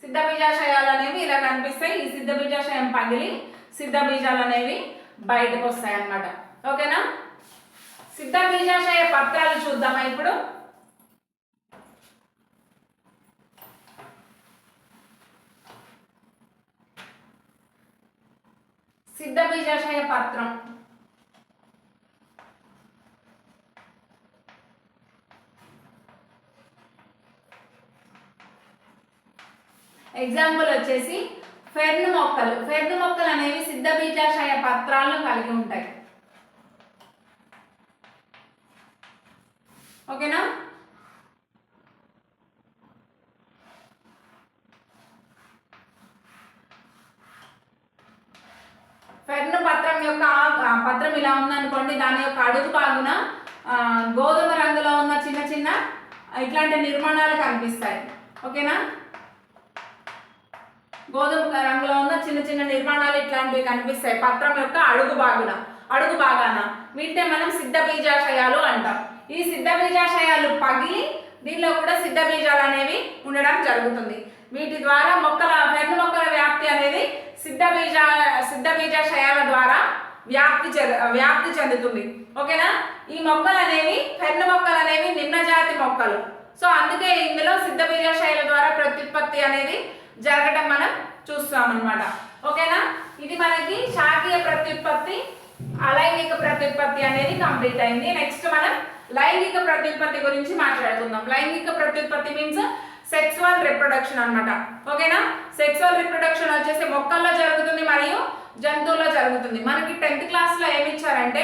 సిద్ధ బీజాశయాలు అనేవి ఇలా కనిపిస్తాయి. ఈ సిద్ధ బీజాశయం పగిలి సిద్ధ బీజాలు అనేవి బయటకు వస్తాయి అన్నమాట. ఓకేనా. సిద్ధ బీజాశయ పత్రాలు చూద్దామా ఇప్పుడు. సిద్ధ బీజాశయ పత్రం ఎగ్జాంపుల్ వచ్చేసి ఫెర్న్ మొక్కలు అనేవి సిద్ధ బీజాశయ పత్రాలను కలిగి ఉంటాయి. ఓకేనా. ఫెర్న్ పత్రం యొక్క పత్రం ఇలా ఉందనుకోండి, దాని యొక్క అడుగు భాగున గోధుమ రంగులో ఉన్న చిన్న చిన్న ఇట్లాంటి నిర్మాణాలు కనిపిస్తాయి. ఓకేనా, గోధుమ రంగులో ఉన్న చిన్న చిన్న నిర్మాణాలు ఇట్లాంటివి కనిపిస్తాయి పత్రం యొక్క అడుగు భాగాన. వీటినే మనం సిద్ధ బీజాశయాలు అంటాం. ఈ సిద్ధ బీజాశయాలు పగిలి దీనిలో కూడా సిద్ధ బీజాలు అనేవి ఉండడం జరుగుతుంది. వీటి ద్వారా ఫెర్న్ మొక్కల వ్యాప్తి అనేది సిద్ధ బీజాశయాల ద్వారా వ్యాప్తి చెందుతుంది. ఓకేనా, ఈ మొక్కలు అనేవి ఫెర్న్ మొక్కలు అనేవి నిమ్న జాతి మొక్కలు. సో అందుకే ఇందులో సిద్ధ బీజాశయాల ద్వారా ప్రత్యుత్పత్తి అనేది జరగడం మనం చూస్తాం అన్నమాట. ఓకేనా, ఇది మనకి శాఖీయ ప్రత్యుత్పత్తి, అలైంగిక ప్రత్యుత్పత్తి అనేది కంప్లీట్ అయింది. నెక్స్ట్ మనం లైంగిక ప్రత్యుత్పత్తి గురించి మాట్లాడుకుందాం. లైంగిక ప్రత్యుత్పత్తి మీన్స్ సెక్సువల్ రిప్రొడక్షన్ అన్నమాట. ఓకేనా, సెక్సువల్ రిప్రొడక్షన్ వచ్చేసి మొక్కల్లో జరుగుతుంది మరియు జంతువుల్లో జరుగుతుంది. మనకి 10th క్లాస్లో ఏమి ఇచ్చారంటే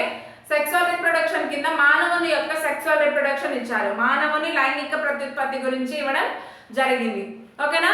సెక్సువల్ రిప్రొడక్షన్ కింద మానవుని యొక్క సెక్సువల్ రిప్రొడక్షన్ ఇచ్చారు. మానవుని లైంగిక ప్రత్యుత్పత్తి గురించి ఇవ్వడం జరిగింది. ఓకేనా,